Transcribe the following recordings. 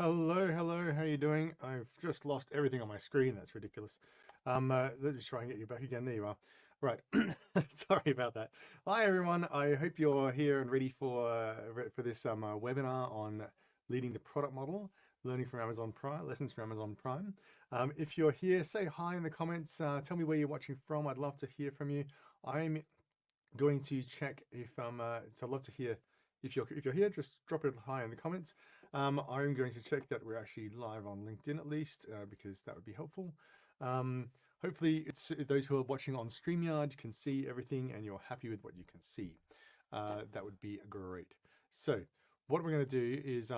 Hello, how you doing? I've just lost everything on my screen. That's ridiculous. Let me try and get you back again. There you are. Right. Sorry about that. Hi, everyone. I hope you're here and ready for this webinar on leading the product model, learning from Amazon Prime, lessons from Amazon Prime. If you're here, say hi in the comments. Tell me where you're watching from. I'd love to hear from you. I'm going to check if so I'd love to hear if you're here. Just drop it hi in the comments. I'm going to check that we're actually live on LinkedIn at least, because that would be helpful. Hopefully it's those who are watching on StreamYard can see everything and you're happy with what you can see. That would be great. So what we're going to do is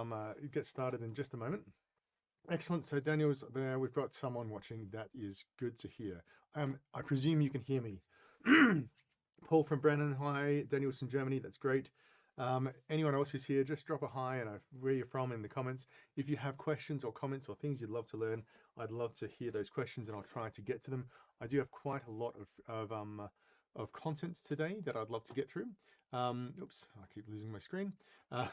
get started in just a moment. Excellent. So Daniel's there. We've got someone watching. That is good to hear. I presume you can hear me. Paul from Brennan, hi. Daniel's from Germany, that's great. Anyone else who's here, just drop a hi and where you're from in the comments. If you have questions or comments or things you'd love to learn, I'd love to hear those questions and I'll try to get to them. I do have quite a lot of content today that I'd love to get through. Oops, I keep losing my screen. I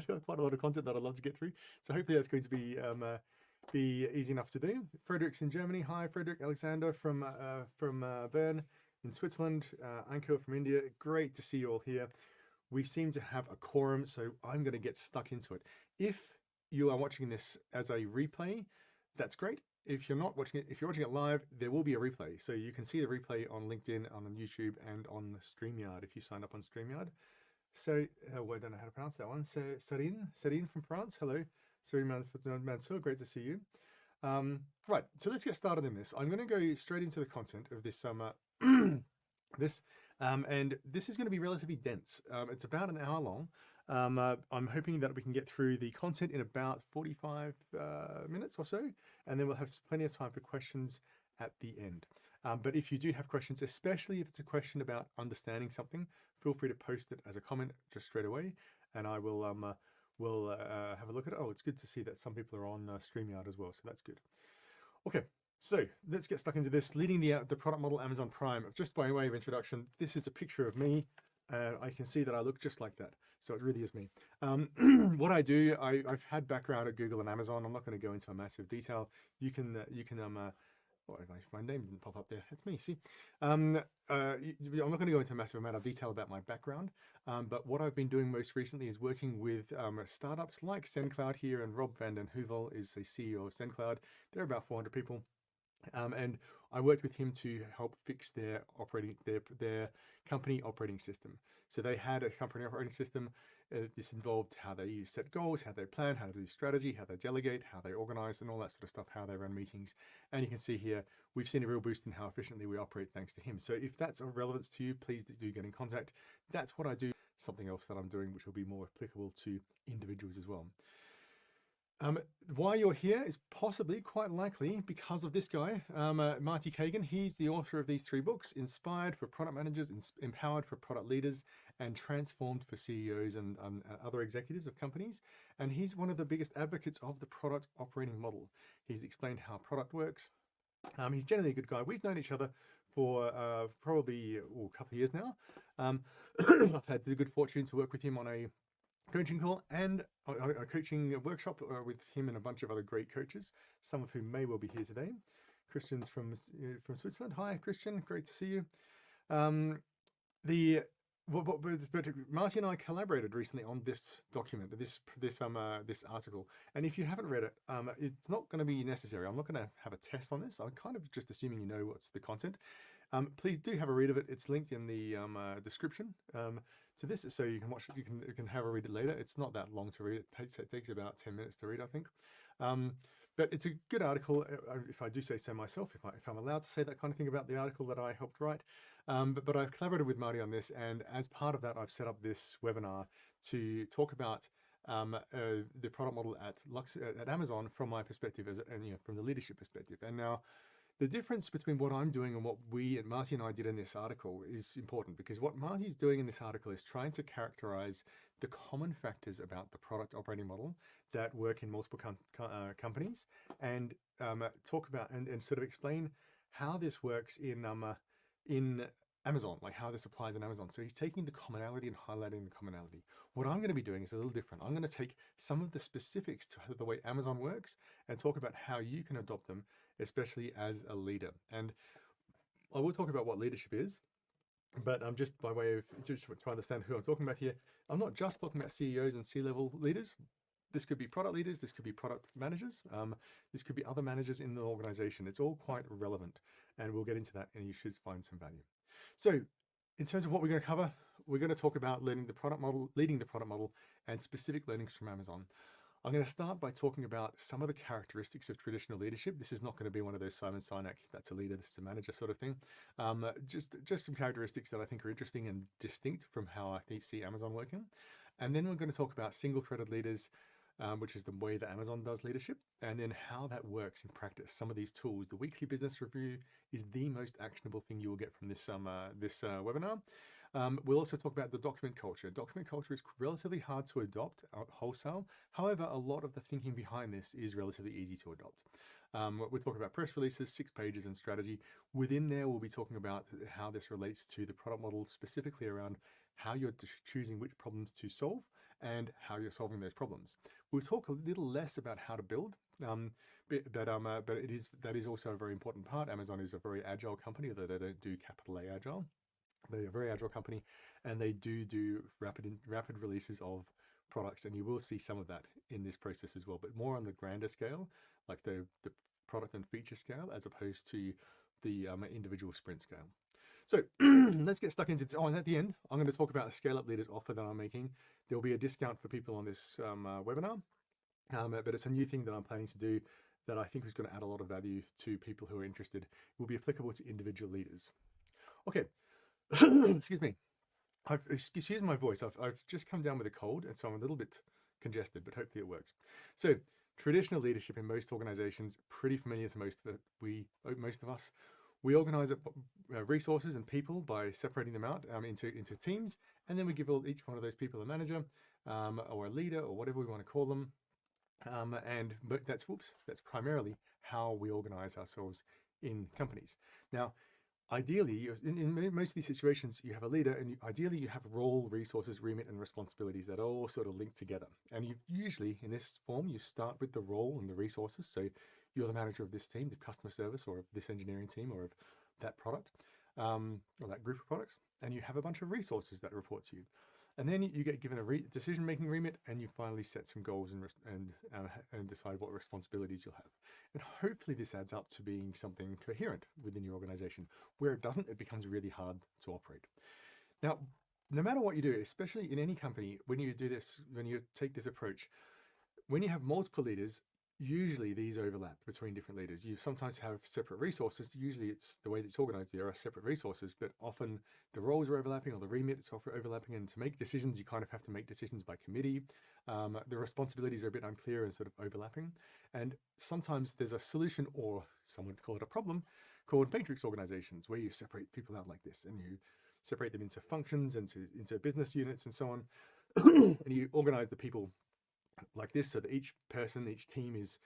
have quite a lot of content that I'd love to get through. So hopefully that's going to be easy enough to do. Frederick's in Germany. Hi, Frederick. Alexander from Bern in Switzerland. Anko from India. Great to see you all here. We seem to have a quorum, so I'm going to get stuck into it. If you are watching this as a replay, that's great. If you're not watching it, if you're watching it live, there will be a replay. So you can see the replay on LinkedIn, on YouTube, and on StreamYard if you sign up on StreamYard. So, I don't know how to pronounce that one. So, Serine from France. Hello. Serine Mansour, great to see you. Right, so let's get started in this. I'm going to go straight into the content of this and this is going to be relatively dense. It's about an hour long. I'm hoping that we can get through the content in about 45 minutes or so, and then we'll have plenty of time for questions at the end. But if you do have questions, especially if it's a question about understanding something, feel free to post it as a comment just straight away, and I will have a look at it. Oh, it's good to see that some people are on StreamYard as well, so that's good. Okay, so let's get stuck into this. Leading the product model Amazon Prime. Just by way of introduction, this is a picture of me. I can see that I look just like that, so it really is me. What I do, I've had background at Google and Amazon. I'm not going to go into a massive detail. Oh, my name didn't pop up there. It's me, see. I'm not going to go into a massive amount of detail about my background, but what I've been doing most recently is working with startups like SendCloud here, and Rob van den Heuvel is the CEO of SendCloud. They're about 400 people. And I worked with him to help fix their company operating system. So they had a company operating system. This involved how they set goals, how they plan, how to do strategy, how they delegate, how they organize, and all that sort of stuff, how they run meetings. And you can see here, we've seen a real boost in how efficiently we operate thanks to him. So if that's of relevance to you, please do get in contact. That's what I do. Something else that I'm doing, which will be more applicable to individuals as well. Why you're here is possibly, quite likely, because of this guy, Marty Kagan. He's the author of these 3 books, Inspired for Product Managers, Empowered for Product Leaders, and Transformed for CEOs and other executives of companies. And he's one of the biggest advocates of the product operating model. He's explained how product works. He's generally a good guy. We've known each other for probably a couple of years now. I've had the good fortune to work with him on a coaching call and a coaching workshop with him and a bunch of other great coaches, some of whom may well be here today. Christian's from Switzerland. Hi, Christian. Great to see you. But Marty and I collaborated recently on this document, this article. And if you haven't read it, it's not going to be necessary. I'm not going to have a test on this. I'm kind of just assuming you know what's the content. Please do have a read of it. It's linked in the description to this, so you can watch it. You can have a read it later. It's not that long to read. It takes about 10 minutes to read, I think. But it's a good article, if I do say so myself, if I'm allowed to say that kind of thing about the article that I helped write. But I've collaborated with Marty on this, and as part of that, I've set up this webinar to talk about the product model at Amazon from my perspective, from the leadership perspective. And now, the difference between what I'm doing and what Marty and I did in this article is important, because what Marty's doing in this article is trying to characterize the common factors about the product operating model that work in multiple companies, and talk about and sort of explain how this works in Amazon, like how this applies in Amazon. So he's taking the commonality and highlighting the commonality. What I'm going to be doing is a little different. I'm going to take some of the specifics to the way Amazon works and talk about how you can adopt them, especially as a leader. And I will talk about what leadership is, but I'm just by way of just to understand who I'm talking about here. I'm not just talking about CEOs and C-level leaders. This could be product leaders, this could be product managers, this could be other managers in the organization. It's all quite relevant, and we'll get into that, and you should find some value. So in terms of what we're going to cover, we're going to talk about leading the product model, and specific learnings from Amazon. I'm going to start by talking about some of the characteristics of traditional leadership. This is not going to be one of those Simon Sinek, that's a leader, this is a manager sort of thing. Just some characteristics that I think are interesting and distinct from how I see Amazon working. And then we're going to talk about single-threaded leaders, which is the way that Amazon does leadership, and then how that works in practice. Some of these tools, the weekly business review is the most actionable thing you will get from this webinar. We'll also talk about the document culture. Document culture is relatively hard to adopt wholesale. However, a lot of the thinking behind this is relatively easy to adopt. We'll talk about press releases, 6 pages, and strategy. Within there, we'll be talking about how this relates to the product model, specifically around how you're choosing which problems to solve and how you're solving those problems. We'll talk a little less about how to build, but that is also a very important part. Amazon is a very agile company, although they don't do capital A agile. They're a very agile company, and they do rapid releases of products, and you will see some of that in this process as well, but more on the grander scale, like the product and feature scale, as opposed to the individual sprint scale. So let's get stuck into this. Oh, and at the end, I'm going to talk about a scale-up leaders offer that I'm making. There'll be a discount for people on this webinar, but it's a new thing that I'm planning to do that I think is going to add a lot of value to people who are interested. It will be applicable to individual leaders. Okay, excuse me. Excuse my voice. I've just come down with a cold, and so I'm a little bit congested, but hopefully it works. So traditional leadership in most organizations, pretty familiar to most of us. We organize resources and people by separating them out into teams, and then we give each one of those people a manager or a leader or whatever we want to call them. But that's primarily how we organize ourselves in companies. Now, ideally, in most of these situations, you have a leader, and ideally you have role, resources, remit, and responsibilities that are all sort of linked together. And you usually, in this form, you start with the role and the resources. So you're the manager of this team, the customer service, or of this engineering team, or of that product, or that group of products, and you have a bunch of resources that report to you. And then you get given a decision-making remit, and you finally set some goals and decide what responsibilities you'll have. And hopefully this adds up to being something coherent within your organization. Where it doesn't, it becomes really hard to operate. Now, no matter what you do, especially in any company, when you do this, when you take this approach, when you have multiple leaders, usually these overlap between different leaders. You sometimes have separate resources. Usually it's the way that it's organized, there are separate resources, but often the roles are overlapping or the remit is overlapping, and to make decisions, you kind of have to make decisions by committee. The responsibilities are a bit unclear and sort of overlapping. And sometimes there's a solution, or some would call it a problem, called matrix organizations, where you separate people out like this, and you separate them into functions, into business units and so on, and you organize the people like this, so that each person, each team is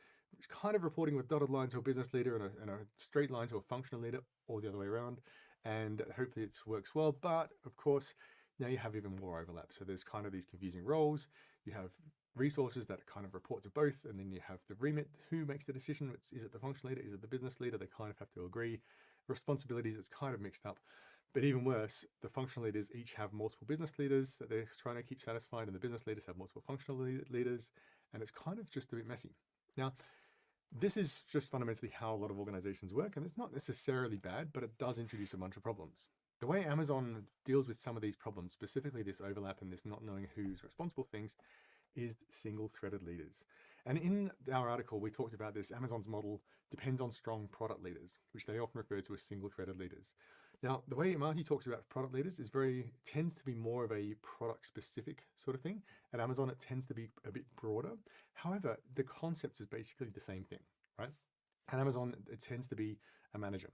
kind of reporting with dotted line to a business leader and a straight line to a functional leader, or the other way around. And hopefully it works well. But of course, now you have even more overlap. So there's kind of these confusing roles. You have resources that kind of report to both, and then you have the remit. Who makes the decision? Is it the functional leader? Is it the business leader? They kind of have to agree. Responsibilities, it's kind of mixed up. But even worse, the functional leaders each have multiple business leaders that they're trying to keep satisfied, and the business leaders have multiple functional leaders, and it's kind of just a bit messy. Now, this is just fundamentally how a lot of organizations work, and it's not necessarily bad, but it does introduce a bunch of problems. The way Amazon deals with some of these problems, specifically this overlap and this not knowing who's responsible for things, is single-threaded leaders. And in our article, we talked about this. Amazon's model depends on strong product leaders, which they often refer to as single-threaded leaders. Now, the way Marty talks about product leaders tends to be more of a product-specific sort of thing. At Amazon, it tends to be a bit broader. However, the concept is basically the same thing, right? At Amazon, it tends to be a manager.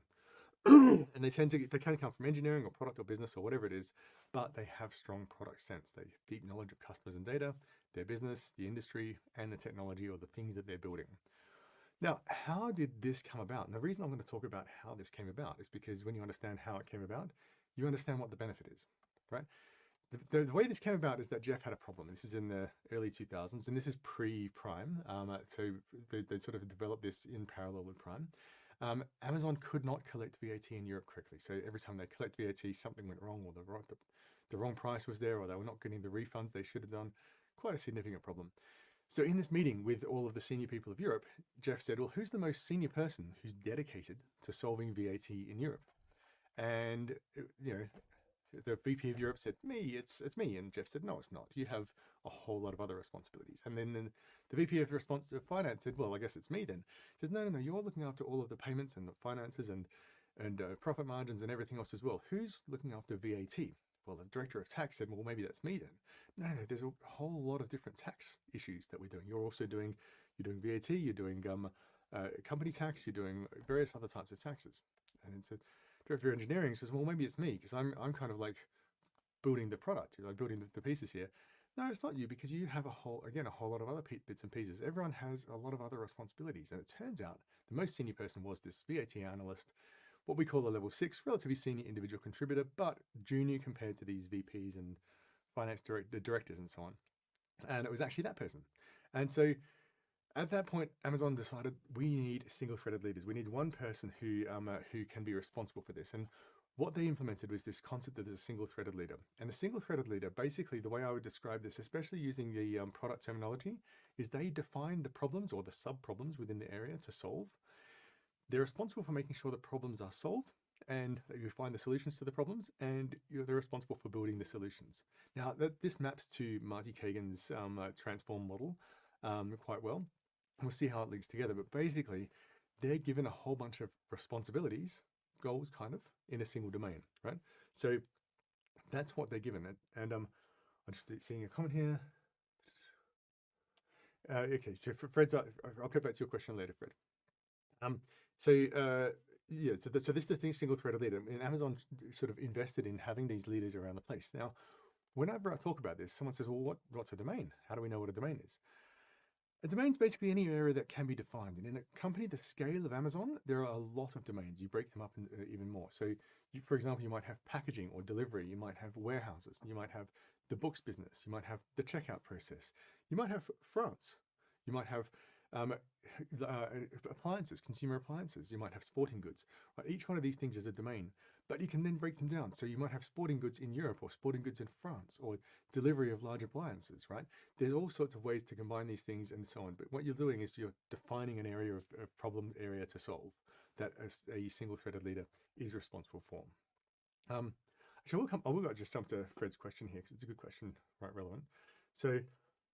And they can come from engineering or product or business or whatever it is, but they have strong product sense. They have deep knowledge of customers and data, their business, the industry, and the technology or the things that they're building. Now, how did this come about? And the reason I'm going to talk about how this came about is because when you understand how it came about, you understand what the benefit is, right? The way this came about is that Jeff had a problem. This is in the early 2000s, and this is pre-Prime. So they sort of developed this in parallel with Prime. Amazon could not collect VAT in Europe correctly. So every time they collect VAT, something went wrong, or the wrong price was there, or they were not getting the refunds they should have done. Quite a significant problem. So in this meeting with all of the senior people of Europe, Jeff said, well, who's the most senior person who's dedicated to solving VAT in Europe? And, the VP of Europe said, me, it's me. And Jeff said, no, it's not. You have a whole lot of other responsibilities. And then the VP of Finance said, well, I guess it's me then. He says, no, you're looking after all of the payments and the finances and profit margins and everything else as well. Who's looking after VAT? Well, the director of tax said, well, maybe that's me then. No, there's a whole lot of different tax issues that we're doing. You're doing VAT, you're doing company tax, you're doing various other types of taxes. And then said, director of engineering says, well, maybe it's me because I'm kind of like building the product, building the pieces here. No, it's not you, because you have a whole lot of other bits and pieces. Everyone has a lot of other responsibilities. And it turns out the most senior person was this VAT analyst, what we call a level 6, relatively senior individual contributor, but junior compared to these VPs and finance directors and so on. And it was actually that person. And so at that point, Amazon decided we need single-threaded leaders. We need one person who can be responsible for this. And what they implemented was this concept that there's a single-threaded leader. And the single-threaded leader, basically, the way I would describe this, especially using the product terminology, is they define the problems or the sub-problems within the area to solve. They're responsible for making sure the problems are solved and that you find the solutions to the problems, and they're responsible for building the solutions. Now, this maps to Marty Kagan's transform model quite well. We'll see how it links together, but basically they're given a whole bunch of responsibilities, goals kind of, in a single domain, right? So that's what they're given. And I'm just seeing a comment here. Okay, so for Fred's, I'll get back to your question later, Fred. So this is the thing, single-threaded leader. And Amazon sort of invested in having these leaders around the place. Now, whenever I talk about this, someone says, well, what's a domain? How do we know what a domain is? A domain is basically any area that can be defined. And in a company the scale of Amazon, there are a lot of domains. You break them up in, even more. So, for example, you might have packaging or delivery. You might have warehouses. You might have the books business. You might have the checkout process. You might have France. You might have appliances, consumer appliances. You might have sporting goods. Right? Each one of these things is a domain, but you can then break them down. So you might have sporting goods in Europe or sporting goods in France or delivery of large appliances, right? There's all sorts of ways to combine these things and so on. But what you're doing is you're defining an area of problem area to solve that a single-threaded leader is responsible for. Actually, I will just jump to Fred's question here because it's a good question, right? Relevant. So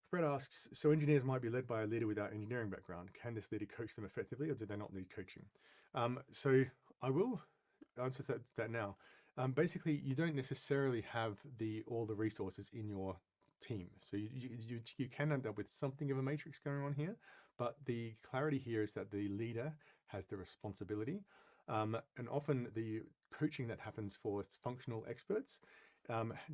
Fred asks, so engineers might be led by a leader without engineering background. Can this leader coach them effectively, or do they not need coaching? So I will answer that now. Basically, you don't necessarily have all the resources in your team. So you can end up with something of a matrix going on here, but the clarity here is that the leader has the responsibility. And often the coaching that happens for functional experts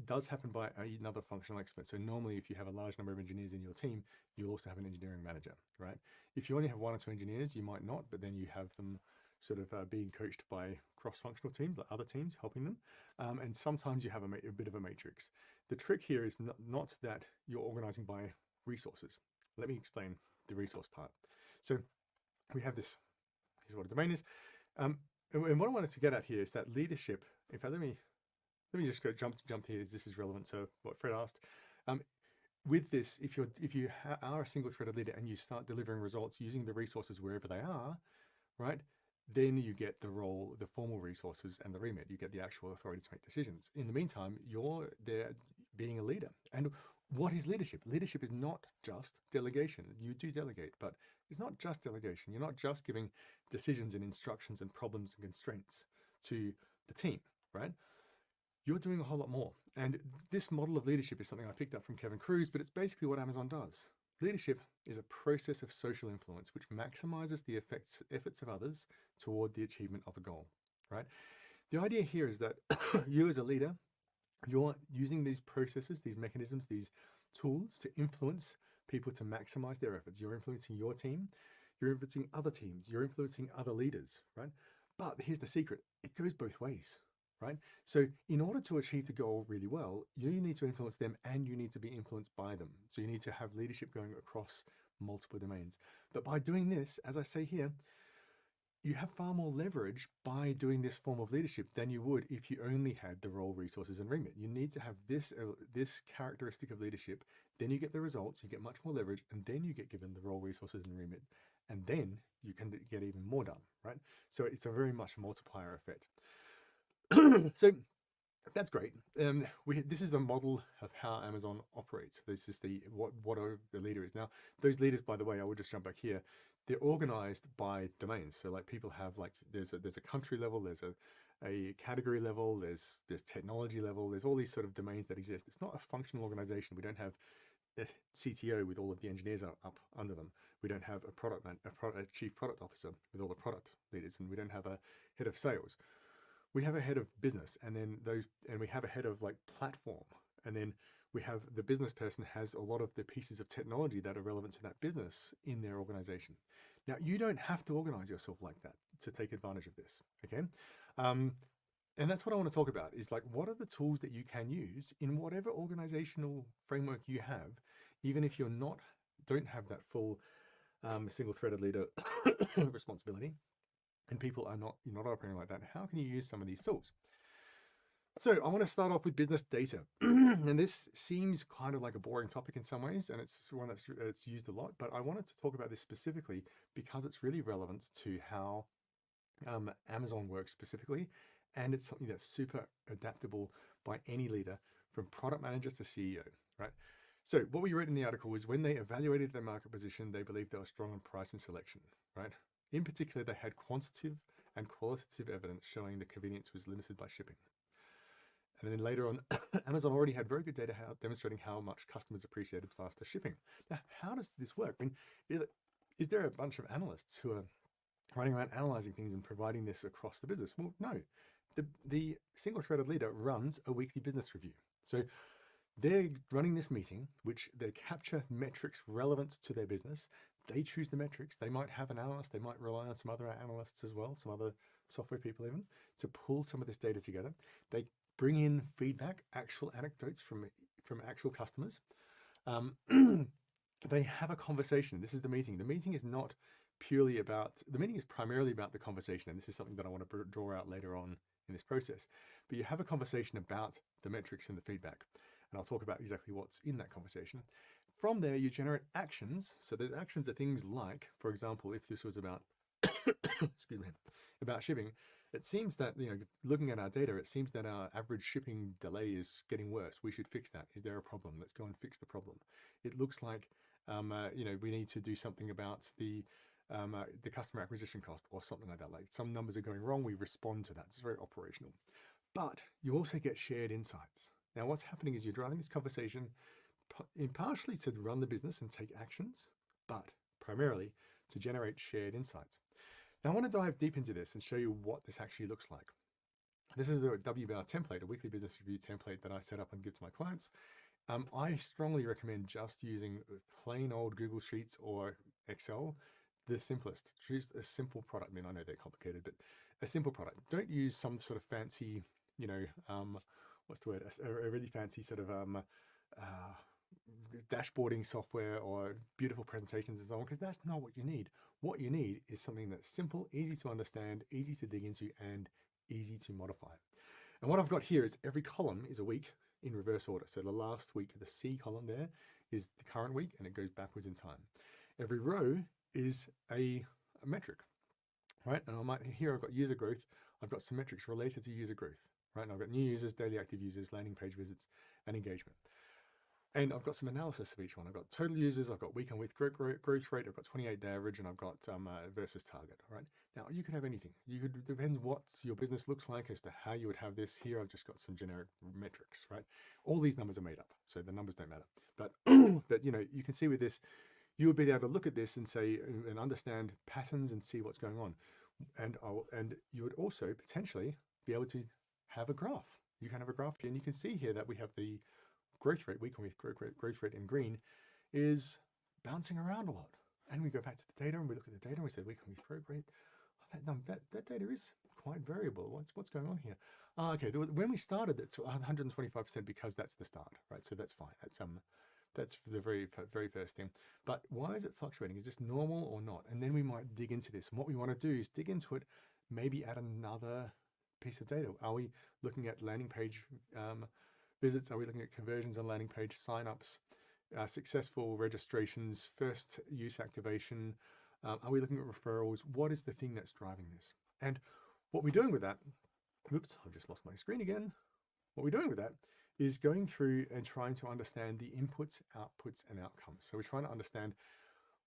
does happen by another functional expert. So normally if you have a large number of engineers in your team, you'll also have an engineering manager, right? If you only have 1 or 2 engineers, you might not, but then you have them sort of being coached by cross-functional teams, like other teams helping them. And sometimes you have a bit of a matrix. The trick here is not that you're organizing by resources. Let me explain the resource part. So we have this, here's what a domain is. And what I wanted to get at here is that leadership, in fact, let me just go jump here, as this is relevant to what Fred asked. With this, if you are a single-threaded leader and you start delivering results using the resources wherever they are, right, then you get the formal resources and the remit. You get the actual authority to make decisions. In the meantime, you're there being a leader. And what is leadership? Leadership is not just delegation. You do delegate, but it's not just delegation. You're not just giving decisions and instructions and problems and constraints to the team, right? You're doing a whole lot more. And this model of leadership is something I picked up from Kevin Cruz, but it's basically what Amazon does. Leadership is a process of social influence which maximizes the efforts of others toward the achievement of a goal, right? The idea here is that you as a leader, you're using these processes, these mechanisms, these tools to influence people to maximize their efforts. You're influencing your team, you're influencing other teams, you're influencing other leaders, right? But here's the secret, it goes both ways, right? So in order to achieve the goal really well, you need to influence them and you need to be influenced by them. So you need to have leadership going across multiple domains. But by doing this, as I say here, you have far more leverage by doing this form of leadership than you would if you only had the role, resources, and remit. You need to have this characteristic of leadership, then you get the results, you get much more leverage, and then you get given the role, resources, and remit, and then you can get even more done, right? So it's a very much multiplier effect. So that's great. This is the model of how Amazon operates. This is what the leader is. Now, those leaders, by the way, I will just jump back here. They're organized by domains. So like people have like there's a country level, there's a category level, there's technology level, there's all these sort of domains that exist. It's not a functional organization. We don't have a CTO with all of the engineers up under them. We don't have a chief product officer with all the product leaders, and we don't have a head of sales. We have a head of business, and then we have a head of like platform, and then we have the business person has a lot of the pieces of technology that are relevant to that business in their organization. Now, you don't have to organize yourself like that to take advantage of this, okay? And that's what I want to talk about is like, what are the tools that you can use in whatever organizational framework you have, even if don't have that full single-threaded leader responsibility, and people are not operating like that. How can you use some of these tools? So I want to start off with business data. And this seems kind of like a boring topic in some ways, and it's one that's used a lot, but I wanted to talk about this specifically because it's really relevant to how Amazon works specifically, and it's something that's super adaptable by any leader from product manager to CEO, right? So what we read in the article was when they evaluated their market position, they believed they were strong on price and selection, right? In particular, they had quantitative and qualitative evidence showing the convenience was limited by shipping. And then later on, Amazon already had very good data demonstrating how much customers appreciated faster shipping. Now, how does this work? I mean, is there a bunch of analysts who are running around analyzing things and providing this across the business? Well, no. The single-threaded leader runs a weekly business review. So they're running this meeting, which they capture metrics relevant to their business. They choose the metrics. They might have an analyst. They might rely on some other analysts as well, some other software people even, to pull some of this data together. They bring in feedback, actual anecdotes from actual customers. They have a conversation. This is the meeting. The meeting is not purely about, the meeting is primarily about the conversation. And this is something that I want to draw out later on in this process. But you have a conversation about the metrics and the feedback. And I'll talk about exactly what's in that conversation. From there, you generate actions. So those actions are things like, for example, if this was about, excuse me, about shipping, it seems that, looking at our data, it seems that our average shipping delay is getting worse. We should fix that. Is there a problem? Let's go and fix the problem. It looks like, we need to do something about the customer acquisition cost or something like that. Like some numbers are going wrong. We respond to that. It's very operational. But you also get shared insights. Now, what's happening is you're driving this conversation partially to run the business and take actions, but primarily to generate shared insights. Now, I want to dive deep into this and show you what this actually looks like. This is a WBR template, a weekly business review template that I set up and give to my clients. I strongly recommend just using plain old Google Sheets or Excel, the simplest. Choose a simple product. I mean, I know they're complicated, but a simple product. Don't use some sort of fancy, what's the word? A really fancy sort of dashboarding software or beautiful presentations and so on, because that's not what you need. What you need is something that's simple, easy to understand, easy to dig into, and easy to modify. And what I've got here is every column is a week in reverse order. So the last week, the C column there is the current week, and it goes backwards in time. Every row is a metric, right? And here I've got user growth. I've got some metrics related to user growth, right? And I've got new users, daily active users, landing page visits, and engagement. And I've got some analysis of each one. I've got total users, I've got week-on-week growth rate, I've got 28-day average, and I've got versus target, right? Now, you can have anything. Depends what your business looks like as to how you would have this. Here, I've just got some generic metrics, right? All these numbers are made up, so the numbers don't matter. But, you can see with this, you would be able to look at this and say, and understand patterns and see what's going on. And you would also potentially be able to have a graph. You can have a graph here, and you can see here that we have the growth rate, week-on-week growth rate in green is bouncing around a lot. And we go back to the data and we look at the data and we say week-on-week growth rate. Oh, that data is quite variable. What's going on here? Okay, when we started, it's 125% because that's the start, right? So that's fine. That's the very first thing. But why is it fluctuating? Is this normal or not? And then we might dig into this. And what we want to do is dig into it, maybe add another piece of data. Are we looking at landing page visits? Are we looking at conversions on landing page, signups, successful registrations, first use activation? Are we looking at referrals? What is the thing that's driving this? And what we're doing with that, oops, I've just lost my screen again. What we're doing with that is going through and trying to understand the inputs, outputs, and outcomes. So we're trying to understand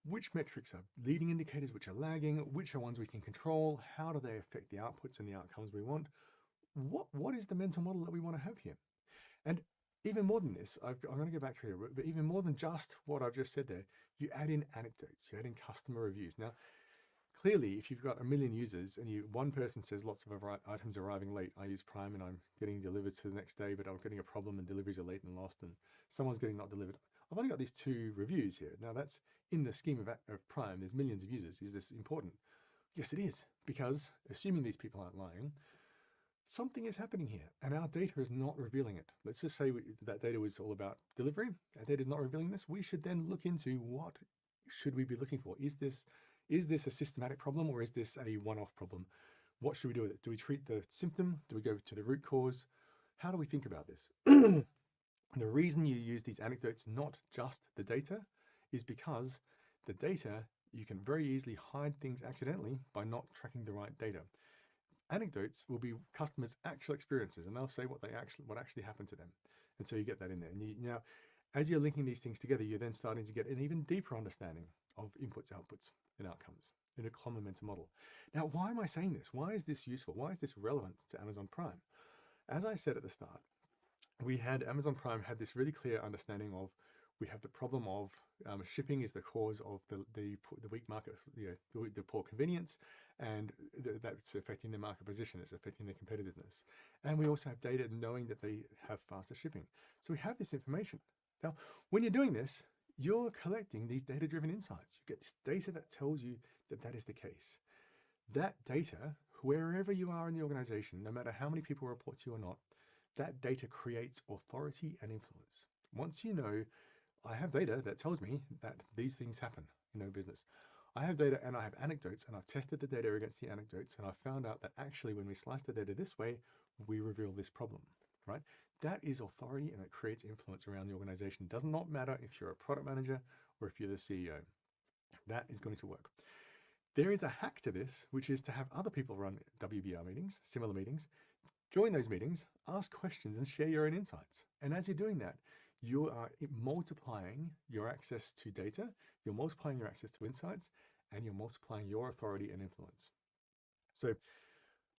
which metrics are leading indicators, which are lagging, which are ones we can control, how do they affect the outputs and the outcomes we want? What is the mental model that we want to have here? And even more than this, I'm going to go back here, but even more than just what I've just said there, you add in anecdotes, you add in customer reviews. Now, clearly, if you've got 1 million users and one person says lots of items arriving late, I use Prime and I'm getting delivered to the next day, but I'm getting a problem and deliveries are late and lost and someone's getting not delivered. I've only got these 2 reviews here. Now that's in the scheme of Prime, there's millions of users. Is this important? Yes, it is, because assuming these people aren't lying, something is happening here and our data is not revealing it. Let's just say that data was all about delivery. Our data is not revealing this. We should then look into what should we be looking for? Is this a systematic problem or is this a one-off problem? What should we do with it? Do we treat the symptom? Do we go to the root cause? How do we think about this? The reason you use these anecdotes, not just the data, is because the data, you can very easily hide things accidentally by not tracking the right data. Anecdotes will be customers' actual experiences, and they'll say what actually happened to them. And so you get that in there. And now, as you're linking these things together, you're then starting to get an even deeper understanding of inputs, outputs, and outcomes in a common mental model. Now, why am I saying this? Why is this useful? Why is this relevant to Amazon Prime? As I said at the start, Amazon Prime had this really clear understanding of, we have the problem of shipping is the cause of the weak market, the poor convenience, and that's affecting their market position, it's affecting their competitiveness. And we also have data knowing that they have faster shipping. So we have this information. Now, when you're doing this, you're collecting these data-driven insights. You get this data that tells you that that is the case. That data, wherever you are in the organization, no matter how many people report to you or not, that data creates authority and influence. Once you know, I have data that tells me that these things happen in their business. I have data and I have anecdotes, and I've tested the data against the anecdotes, and I found out that actually when we slice the data this way, we reveal this problem, right? That is authority, and it creates influence around the organization. It does not matter if you're a product manager or if you're the CEO. That is going to work. There is a hack to this, which is to have other people run WBR meetings, similar meetings, join those meetings, ask questions, and share your own insights. And as you're doing that, you are multiplying your access to data, you're multiplying your access to insights, and you're multiplying your authority and influence. So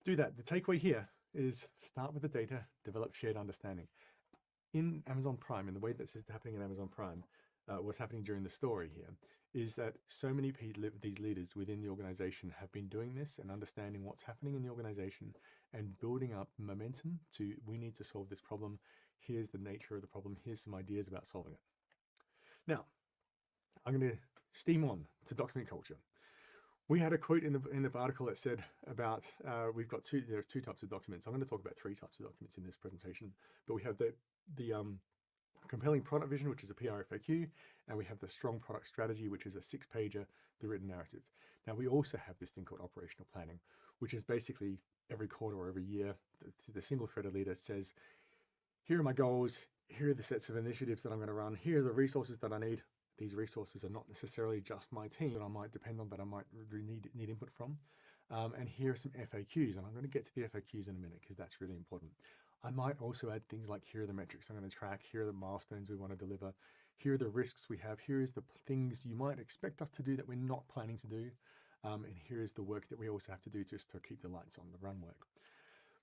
do that. The takeaway here is start with the data, develop shared understanding. In Amazon Prime, in the way that's happening in Amazon Prime, what's happening during the story here is that so many these leaders within the organization have been doing this and understanding what's happening in the organization and building up momentum to, we need to solve this problem. Here's the nature of the problem. Here's some ideas about solving it. Now, I'm going to steam on to document culture. We had a quote in the article that said about, there's 2 types of documents. I'm going to talk about 3 types of documents in this presentation, but we have the compelling product vision, which is a PR&FAQ, and we have the strong product strategy, which is a 6-pager, the written narrative. Now, we also have this thing called operational planning, which is basically every quarter or every year, the single-threaded leader says, here are my goals, here are the sets of initiatives that I'm going to run, here are the resources that I need. These resources are not necessarily just my team that I might depend on, that I might need input from. And here are some FAQs, and I'm going to get to the FAQs in a minute because that's really important. I might also add things like, here are the metrics I'm going to track, here are the milestones we want to deliver, here are the risks we have, here is the things you might expect us to do that we're not planning to do, and here is the work that we also have to do just to keep the lights on, the run work.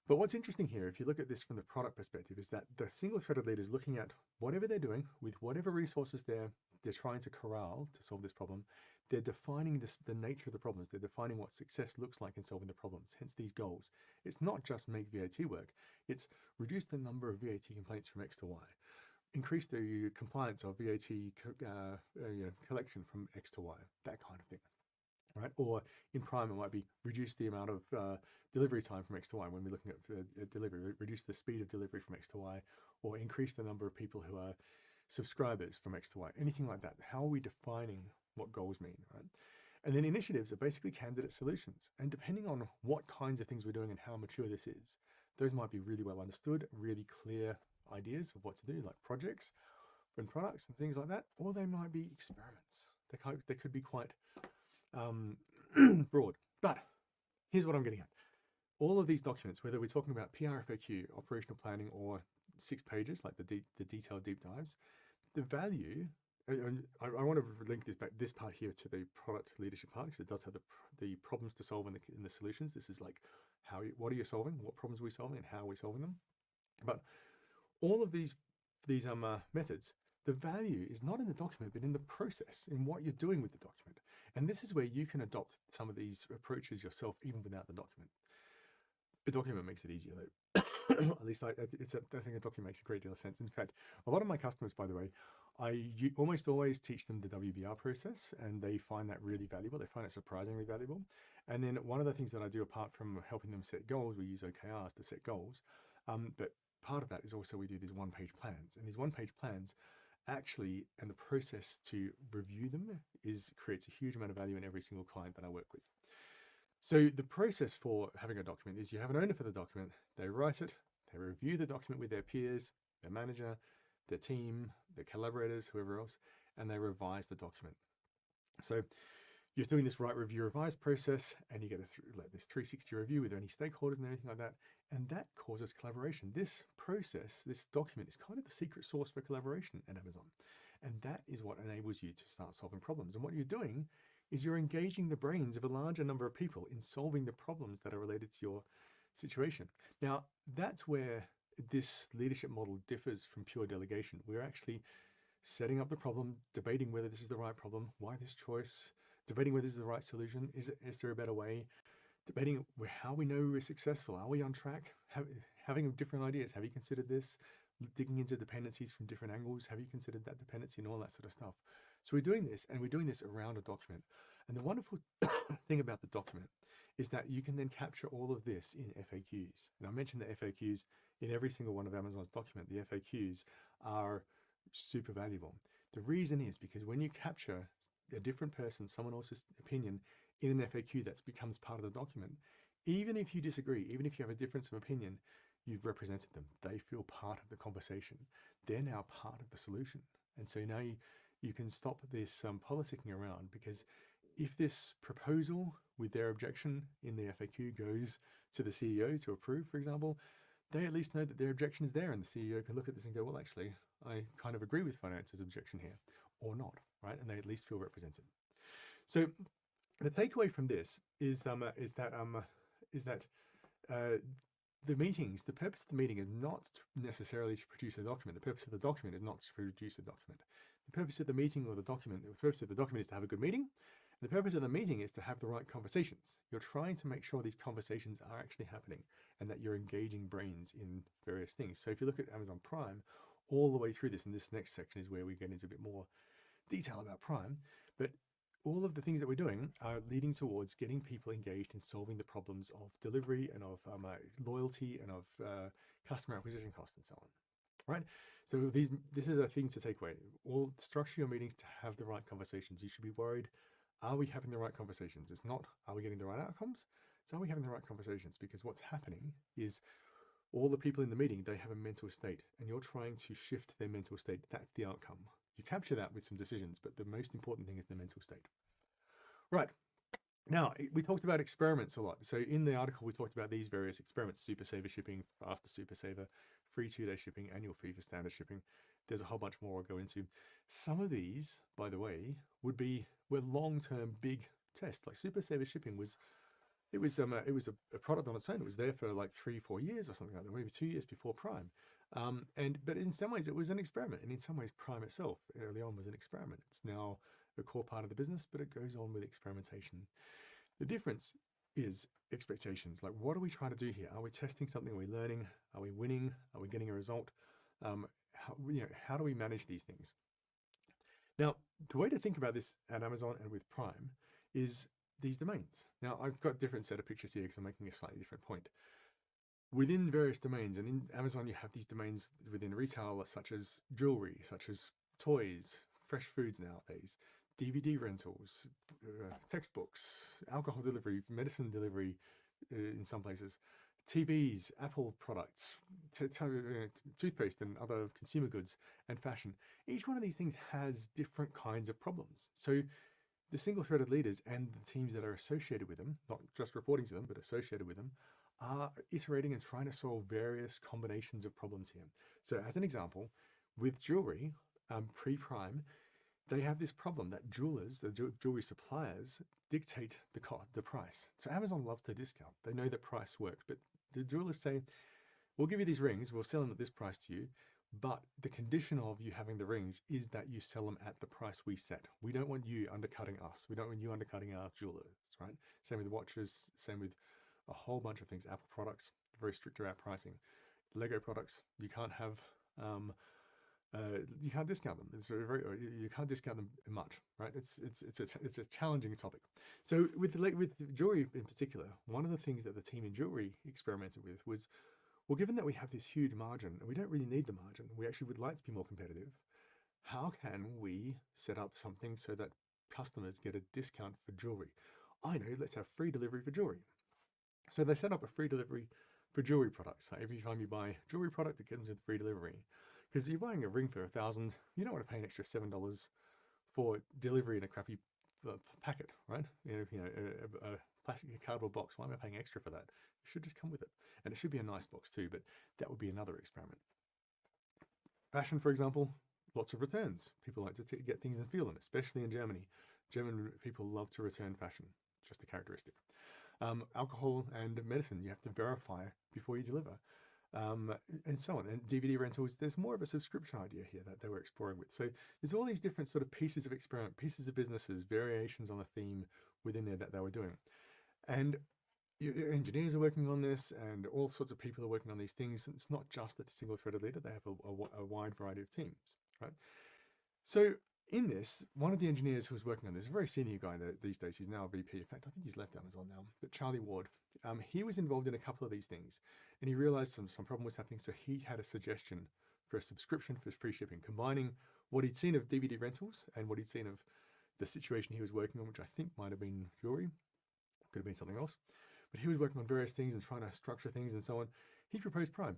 But what's interesting here, if you look at this from the product perspective, is that the single-threaded leader is looking at whatever they're doing with whatever resources they're trying to corral to solve this problem. They're defining the nature of the problems. They're defining what success looks like in solving the problems, hence these goals. It's not just make VAT work, it's reduce the number of VAT complaints from X to Y, increase the compliance of VAT collection from X to Y, that kind of thing. right? Or in Prime, it might be reduce the amount of delivery time from X to Y when we're looking at delivery, reduce the speed of delivery from X to Y, or increase the number of people who are subscribers from X to Y, anything like that. How are we defining what goals mean, right? And then initiatives are basically candidate solutions. And depending on what kinds of things we're doing and how mature this is, those might be really well understood, really clear ideas of what to do, like projects and products and things like that, or they might be experiments. They could be quite broad. But here's what I'm getting at. All of these documents, whether we're talking about PR&FAQ, operational planning, or 6 pages, like the detailed deep dives, the value, and I want to link this part here to the product leadership part, because it does have the problems to solve in the solutions. This is like what are you solving, what problems are we solving, and how are we solving them. But all of these methods, the value is not in the document, but in the process, in what you're doing with the document. And this is where you can adopt some of these approaches yourself, even without the document. The document makes it easier, though. At least I think a document makes a great deal of sense. In fact, a lot of my customers, by the way, I almost always teach them the WBR process, and they find that really valuable. They find it surprisingly valuable. And then one of the things that I do, apart from helping them set goals, we use OKRs to set goals. But part of that is also we do these one-page plans. And these one-page plans actually, and the process to review them creates a huge amount of value in every single client that I work with. So the process for having a document is you have an owner for the document, they write it, they review the document with their peers, their manager, their team, their collaborators, whoever else, and they revise the document. So you're doing this write, review, revise process, and you get this 360 review with any stakeholders and everything like that, and that causes collaboration. This process, this document is kind of the secret sauce for collaboration at Amazon, and that is what enables you to start solving problems. And what you're doing is you're engaging the brains of a larger number of people in solving the problems that are related to your situation. Now, that's where this leadership model differs from pure delegation. We're actually setting up the problem, debating whether this is the right problem, why this choice, debating whether this is the right solution, is there a better way, debating how we know we're successful, are we on track, having different ideas, have you considered this, digging into dependencies from different angles, have you considered that dependency, and all that sort of stuff. So we're doing this, and we're doing this around a document. And the wonderful thing about the document is that you can then capture all of this in FAQs. And I mentioned the FAQs in every single one of Amazon's document. The FAQs are super valuable. The reason is because when you capture a different person, someone else's opinion in an FAQ that becomes part of the document, even if you disagree, even if you have a difference of opinion, you've represented them. They feel part of the conversation. They're now part of the solution. And so now you can stop this politicking around, because if this proposal with their objection in the FAQ goes to the CEO to approve, for example, they at least know that their objection is there, and the CEO can look at this and go, well, actually, I kind of agree with finance's objection here, or not, right? And they at least feel represented. So the takeaway from this is that the meetings, the purpose of the meeting is not necessarily to produce a document. The purpose of the document is not to produce a document. The purpose of the meeting or the purpose of the document is to have a good meeting. The purpose of the meeting is to have the right conversations. You're trying to make sure these conversations are actually happening and that you're engaging brains in various things. So if you look at Amazon Prime, all the way through this, and this next section is where we get into a bit more detail about Prime, but all of the things that we're doing are leading towards getting people engaged in solving the problems of delivery and of loyalty and of customer acquisition costs and so on, right? So this is a thing to take away. Structure your meetings to have the right conversations. You should be worried, are we having the right conversations? It's not, are we getting the right outcomes? It's, are we having the right conversations? Because what's happening is all the people in the meeting, they have a mental state, and you're trying to shift their mental state. That's the outcome. You capture that with some decisions, but the most important thing is the mental state. Right. Now, we talked about experiments a lot. So in the article, we talked about these various experiments: Super Saver shipping, faster Super Saver, free 2-day shipping, annual fee for standard shipping. There's a whole bunch more I'll go into. Some of these, by the way, were long-term big tests. Like Super Saver shipping was a product on its own. It was there for like 3-4 years or something like that, maybe 2 years before Prime. But in some ways it was an experiment, and in some ways Prime itself early on was an experiment. It's now a core part of the business, but it goes on with experimentation. The difference is expectations. Like, what are we trying to do here? Are we testing something? Are we learning? Are we winning? Are we getting a result? How do we manage these things? Now, the way to think about this at Amazon and with Prime is these domains. Now I've got a different set of pictures here because I'm making a slightly different point. Within various domains, and in Amazon you have these domains within retail such as jewelry, such as toys, fresh foods nowadays, DVD rentals, textbooks, alcohol delivery, medicine delivery in some places, TVs, Apple products, toothpaste and other consumer goods, and fashion. Each one of these things has different kinds of problems. So the single-threaded leaders and the teams that are associated with them, not just reporting to them, but associated with them, are iterating and trying to solve various combinations of problems here. So as an example, with jewelry, pre-Prime, they have this problem that jewelers, the jewelry suppliers, dictate the price. So Amazon loves to discount. They know that price works, but the jewelers say, we'll give you these rings, we'll sell them at this price to you, but the condition of you having the rings is that you sell them at the price we set. We don't want you undercutting us. We don't want you undercutting our jewelers, right? Same with watches, same with a whole bunch of things. Apple products, very strict about pricing. Lego products, you can't have, you can't discount them. You can't discount them much, right? It's a challenging topic. So with jewelry in particular, one of the things that the team in jewelry experimented with was, well, given that we have this huge margin and we don't really need the margin, we actually would like to be more competitive. How can we set up something so that customers get a discount for jewelry? I know, let's have free delivery for jewelry. So they set up a free delivery for jewelry products. So every time you buy a jewelry product, it comes with free delivery. Because you're buying a ring for $1,000, you don't want to pay an extra $7 for delivery in a crappy packet, right? A plastic cardboard box. Why am I paying extra for that? It should just come with it. And it should be a nice box too, but that would be another experiment. Fashion, for example, lots of returns. People like to get things and feel them, especially in Germany. German people love to return fashion, just a characteristic. Alcohol and medicine, you have to verify before you deliver, and so on. And DVD rentals, there's more of a subscription idea here that they were exploring with. So there's all these different sort of pieces of experiment, pieces of businesses, variations on the theme within there that they were doing. And engineers are working on this, and all sorts of people are working on these things. It's not just a single-threaded leader, they have a wide variety of teams, right? So in this, one of the engineers who was working on this, a very senior guy these days, he's now a VP. In fact, I think he's left Amazon now, but Charlie Ward, he was involved in a couple of these things, and he realized some problem was happening, so he had a suggestion for a subscription for free shipping, combining what he'd seen of DVD rentals and what he'd seen of the situation he was working on, which I think might have been jewelry, could have been something else, but he was working on various things and trying to structure things and so on. He proposed Prime,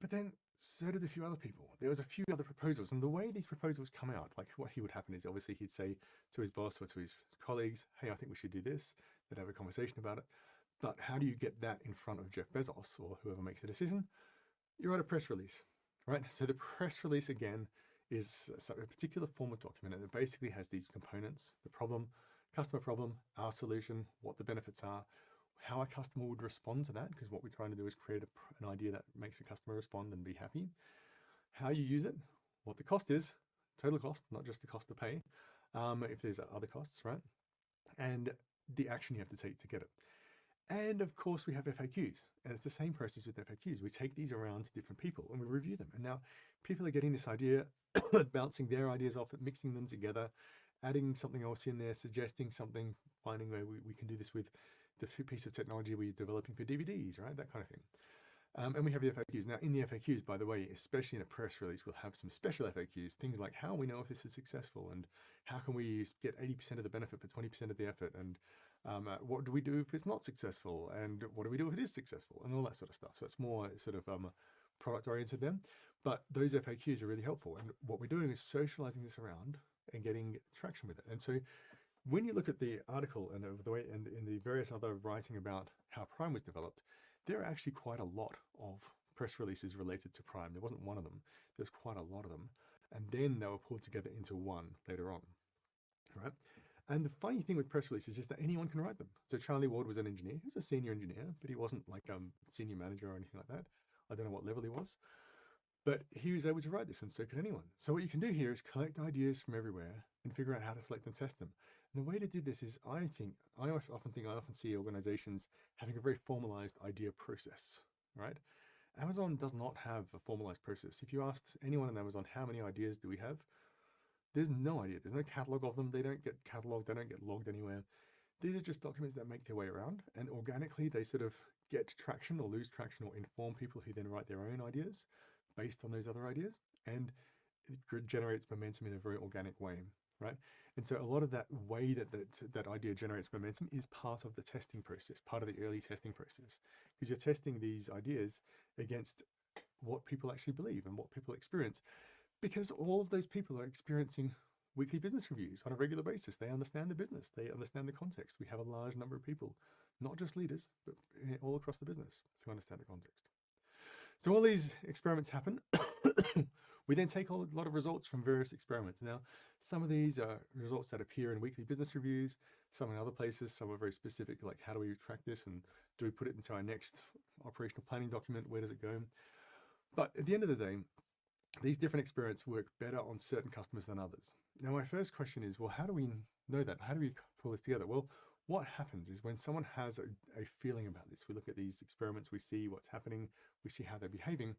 but then so did a few other people. There was a few other proposals, and the way these proposals come out, like what he would happen is obviously he'd say to his boss or to his colleagues, hey, I think we should do this. They'd have a conversation about it. But how do you get that in front of Jeff Bezos or whoever makes the decision? You write a press release, right? So the press release, again, is a particular form of document, and it basically has these components: the problem, customer problem, our solution, what the benefits are, how a customer would respond to that, because what we're trying to do is create an idea that makes a customer respond and be happy, how you use it, what the cost is, total cost, not just the cost to pay, if there's other costs, right? And the action you have to take to get it. And of course, we have FAQs, and it's the same process with FAQs. We take these around to different people and we review them. And now people are getting this idea, bouncing their ideas off it, mixing them together, adding something else in there, suggesting something, finding where we can do this with the piece of technology we're developing for DVDs, right? That kind of thing. And we have the FAQs. Now, in the FAQs, by the way, especially in a press release, we'll have some special FAQs, things like how we know if this is successful, and how can we get 80% of the benefit for 20% of the effort, and what do we do if it's not successful, and what do we do if it is successful, and all that sort of stuff. So it's more sort of product oriented then, but those FAQs are really helpful. And what we're doing is socializing this around and getting traction with it. And so when you look at the article and the way and in the various other writing about how Prime was developed, there are actually quite a lot of press releases related to Prime. There wasn't one of them. There's quite a lot of them. And then they were pulled together into one later on, right? And the funny thing with press releases is that anyone can write them. So Charlie Ward was an engineer. He was a senior engineer, but he wasn't like a senior manager or anything like that. I don't know what level he was. But he was able to write this, and so could anyone. So what you can do here is collect ideas from everywhere and figure out how to select and test them. And the way to do this is, I often see organizations having a very formalized idea process, right? Amazon does not have a formalized process. If you asked anyone on Amazon, how many ideas do we have? There's no idea. There's no catalog of them. They don't get cataloged. They don't get logged anywhere. These are just documents that make their way around, and organically they sort of get traction or lose traction or inform people who then write their own ideas based on those other ideas, and it generates momentum in a very organic way, right? And so a lot of that way that idea generates momentum is part of the testing process, part of the early testing process, because you're testing these ideas against what people actually believe and what people experience, because all of those people are experiencing weekly business reviews on a regular basis. They understand the business, they understand the context. We have a large number of people, not just leaders, but all across the business who understand the context. So all these experiments happen. We then take a lot of results from various experiments. Now, some of these are results that appear in weekly business reviews, some in other places, some are very specific, like how do we track this and do we put it into our next operational planning document? Where does it go? But at the end of the day, these different experiments work better on certain customers than others. Now, my first question is, well, how do we know that? How do we pull this together? Well, what happens is when someone has a feeling about this, we look at these experiments, we see what's happening, we see how they're behaving.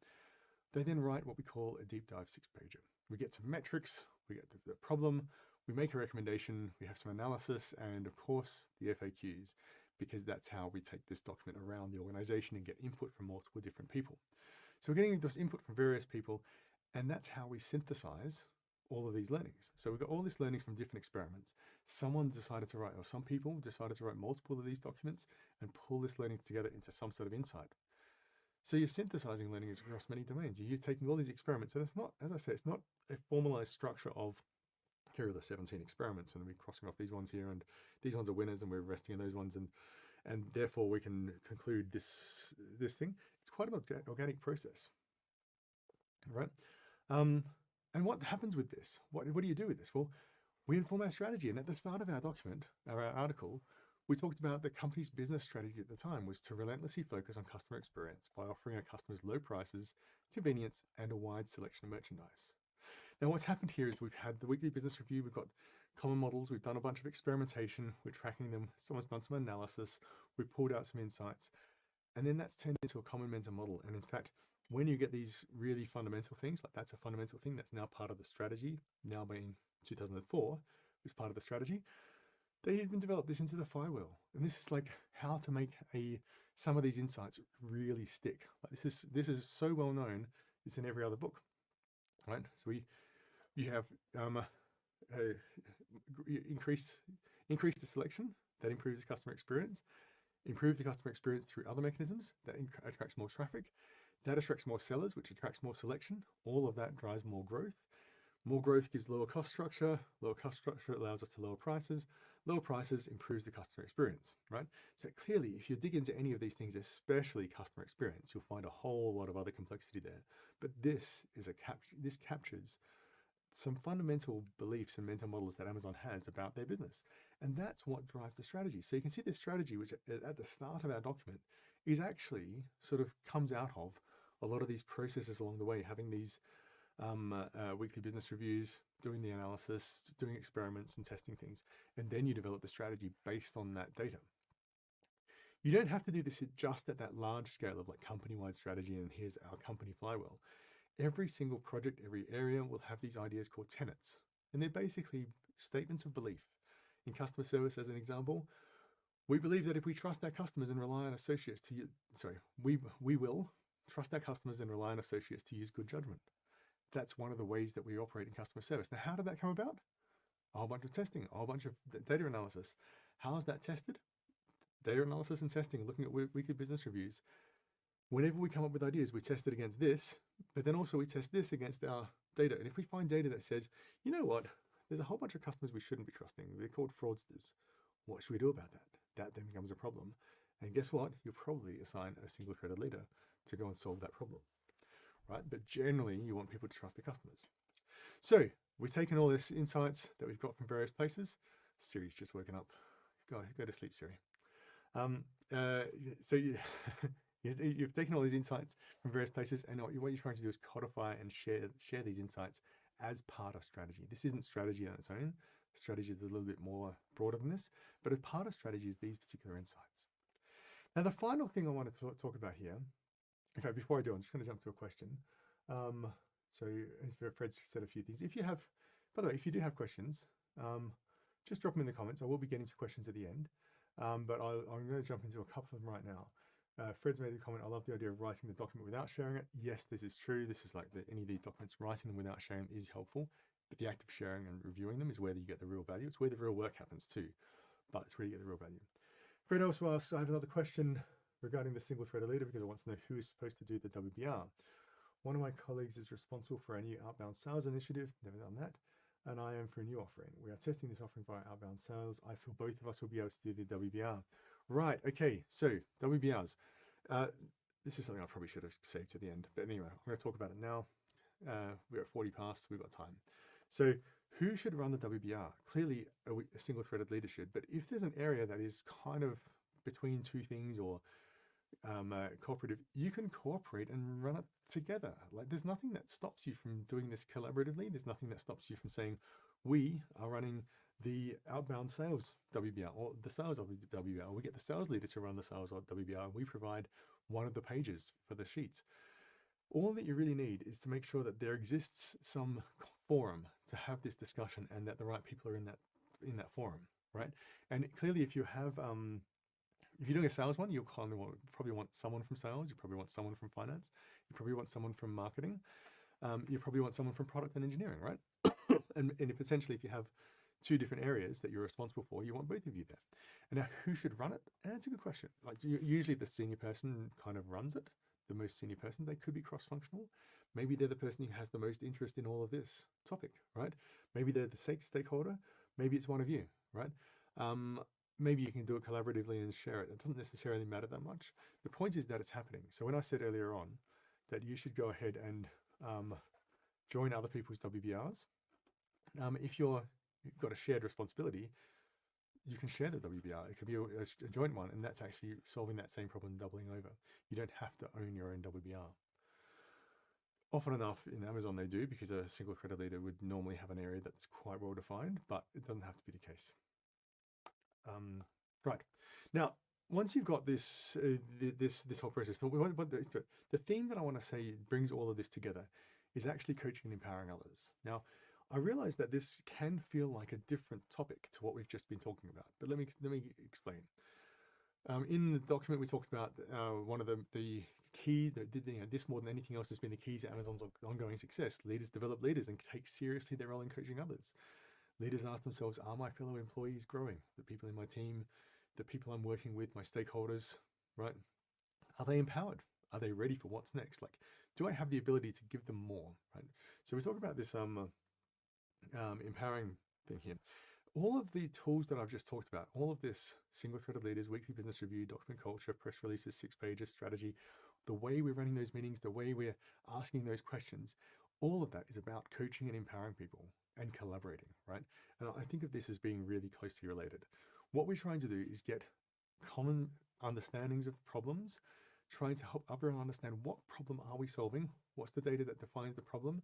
They then write what we call a deep dive 6-pager. We get some metrics, we get the problem, we make a recommendation, we have some analysis, and of course, the FAQs, because that's how we take this document around the organization and get input from multiple different people. So we're getting this input from various people, and that's how we synthesize all of these learnings. So we've got all this learning from different experiments. Someone decided to write, or some people decided to write multiple of these documents and pull this learning together into some sort of insight. So you're synthesizing learning across many domains. You're taking all these experiments, and it's not, as I say, it's not a formalized structure of here are the 17 experiments, and we're crossing off these ones here, and these ones are winners, and we're resting in those ones, and therefore we can conclude this thing. It's quite an organic process, right? And what happens with this? What do you do with this? Well, we inform our strategy, and at the start of our document, our article, we talked about the company's business strategy at the time was to relentlessly focus on customer experience by offering our customers low prices, convenience, and a wide selection of merchandise. Now, what's happened here is we've had the weekly business review, we've got common models, we've done a bunch of experimentation, we're tracking them, someone's done some analysis, we've pulled out some insights, and then that's turned into a common mentor model. And in fact, when you get these really fundamental things, like that's a fundamental thing that's now part of the strategy, now being 2004 is part of the strategy, they even developed this into the flywheel. And this is like how to make some of these insights really stick. Like this is so well known, it's in every other book, right? So you have increase the selection, that improves the customer experience, improve the customer experience through other mechanisms, that attracts more traffic, that attracts more sellers, which attracts more selection. All of that drives more growth. More growth gives lower cost structure. Lower cost structure allows us to lower prices. Lower prices improves the customer experience, right? So clearly, if you dig into any of these things, especially customer experience, you'll find a whole lot of other complexity there. But this captures some fundamental beliefs and mental models that Amazon has about their business. And that's what drives the strategy. So you can see this strategy, which at the start of our document is actually sort of comes out of a lot of these processes along the way, having these weekly business reviews, doing the analysis, doing experiments and testing things, and then you develop the strategy based on that data. You don't have to do this just at that large scale of like company-wide strategy and here's our company flywheel. Every single project, every area will have these ideas called tenets, and they're basically statements of belief. In customer service, as an example, we believe that if we trust our customers and rely on associates to use, we will trust our customers and rely on associates to use good judgment. That's one of the ways that we operate in customer service. Now, how did that come about? A whole bunch of testing, a whole bunch of data analysis. How is that tested? Data analysis and testing, looking at weekly business reviews. Whenever we come up with ideas, we test it against this, but then also we test this against our data. And if we find data that says, you know what, there's a whole bunch of customers we shouldn't be trusting. They're called fraudsters. What should we do about that? That then becomes a problem. And guess what? You'll probably assign a single threaded leader to go and solve that problem, right? But generally, you want people to trust the customers. So we've taken all this insights that we've got from various places. Siri's just woken up. Go to sleep, Siri. You've taken all these insights from various places, and what you're trying to do is codify and share these insights as part of strategy. This isn't strategy on its own. Strategy is a little bit more broader than this, but a part of strategy is these particular insights. Now, the final thing I want to talk about here, in fact, before I do, I'm just going to jump to a question. So Fred said a few things. If you have, by the way, if you do have questions, just drop them in the comments. I will be getting to questions at the end, but I'm going to jump into a couple of them right now. Fred's made a comment, I love the idea of writing the document without sharing it. Yes, this is true. This is like any of these documents, writing them without sharing them is helpful, but the act of sharing and reviewing them is where you get the real value. It's where the real work happens too, but it's where you get the real value. Fred also asks, I have another question regarding the single threaded leader because I want to know who is supposed to do the WBR. One of my colleagues is responsible for a new outbound sales initiative, never done that, and I am for a new offering. We are testing this offering via outbound sales. I feel both of us will be able to do the WBR. Right, okay, so WBRs. This is something I probably should have saved to the end, but anyway, I'm going to talk about it now. We're at 40 past, we've got time. So who should run the WBR? Clearly a single threaded leader should, but if there's an area that is kind of between two things or cooperative, you can cooperate and run it together. Like there's nothing that stops you from doing this collaboratively. There's nothing that stops you from saying, we are running the outbound sales WBR or the sales WBR. We get the sales leader to run the sales WBR and we provide one of the pages for the sheets. All that you really need is to make sure that there exists some forum to have this discussion and that the right people are in that forum, right? And clearly if you have if you're doing a sales one, you'll probably want someone from sales, you probably want someone from finance, you probably want someone from marketing, you probably want someone from product and engineering, right? and if essentially if you have two different areas that you're responsible for, you want both of you there. And now who should run it? That's a good question. Like usually the senior person kind of runs it, the most senior person. They could be cross-functional. Maybe they're the person who has the most interest in all of this topic, right? Maybe they're the stakeholder. Maybe it's one of you, right? Maybe you can do it collaboratively and share it. It doesn't necessarily matter that much. The point is that it's happening. So when I said earlier on that you should go ahead and join other people's WBRs, if you've got a shared responsibility, you can share the WBR. It could be a joint one, and that's actually solving that same problem, doubling over. You don't have to own your own WBR. Often enough in Amazon they do, because a single threaded leader would normally have an area that's quite well defined, but it doesn't have to be the case. Right now, once you've got this this whole process, the theme that I want to say brings all of this together is actually coaching and empowering others. Now, I realize that this can feel like a different topic to what we've just been talking about, but let me explain. In the document we talked about one of the key that did this more than anything else has been the keys to Amazon's ongoing success. Leaders develop leaders and take seriously their role in coaching others. Leaders ask themselves, are my fellow employees growing? The people in my team, the people I'm working with, my stakeholders, right? Are they empowered? Are they ready for what's next? Like, do I have the ability to give them more, right? So we talk about this empowering thing here. All of the tools that I've just talked about, all of this single threaded leaders, weekly business review, document culture, press releases, 6 pages, strategy, the way we're running those meetings, the way we're asking those questions, all of that is about coaching and empowering people and collaborating, right? And I think of this as being really closely related. What we're trying to do is get common understandings of problems, trying to help everyone understand what problem are we solving, what's the data that defines the problem,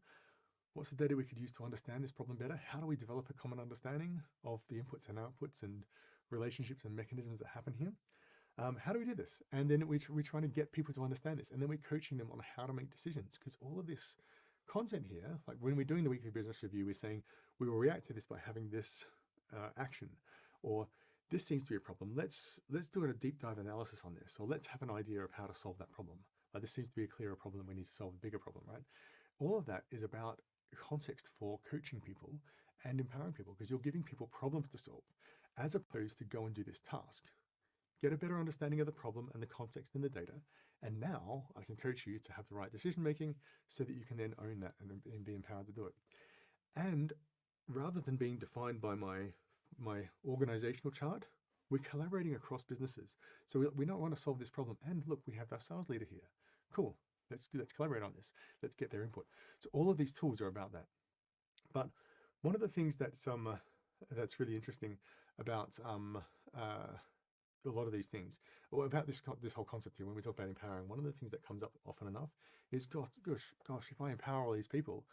what's the data we could use to understand this problem better, how do we develop a common understanding of the inputs and outputs and relationships and mechanisms that happen here. How do we do this? And then we're trying to get people to understand this, and then we're coaching them on how to make decisions, because all of this content here, like when we're doing the weekly business review, we're saying we will react to this by having this action, or this seems to be a problem. Let's do a deep dive analysis on this, or let's have an idea of how to solve that problem. Like this seems to be a clearer problem. We need to solve a bigger problem, right? All of that is about context for coaching people and empowering people, because you're giving people problems to solve, as opposed to go and do this task. Get a better understanding of the problem and the context and the data, and now I can coach you to have the right decision making so that you can then own that and be empowered to do it. And rather than being defined by my organizational chart, we're collaborating across businesses. So we don't want to solve this problem, and look, we have our sales leader here. Cool. Let's collaborate on this. Let's get their input. So all of these tools are about that. But one of the things that's really interesting about a lot of these things, or about this whole concept here, when we talk about empowering, one of the things that comes up often enough is, gosh, if I empower all these people,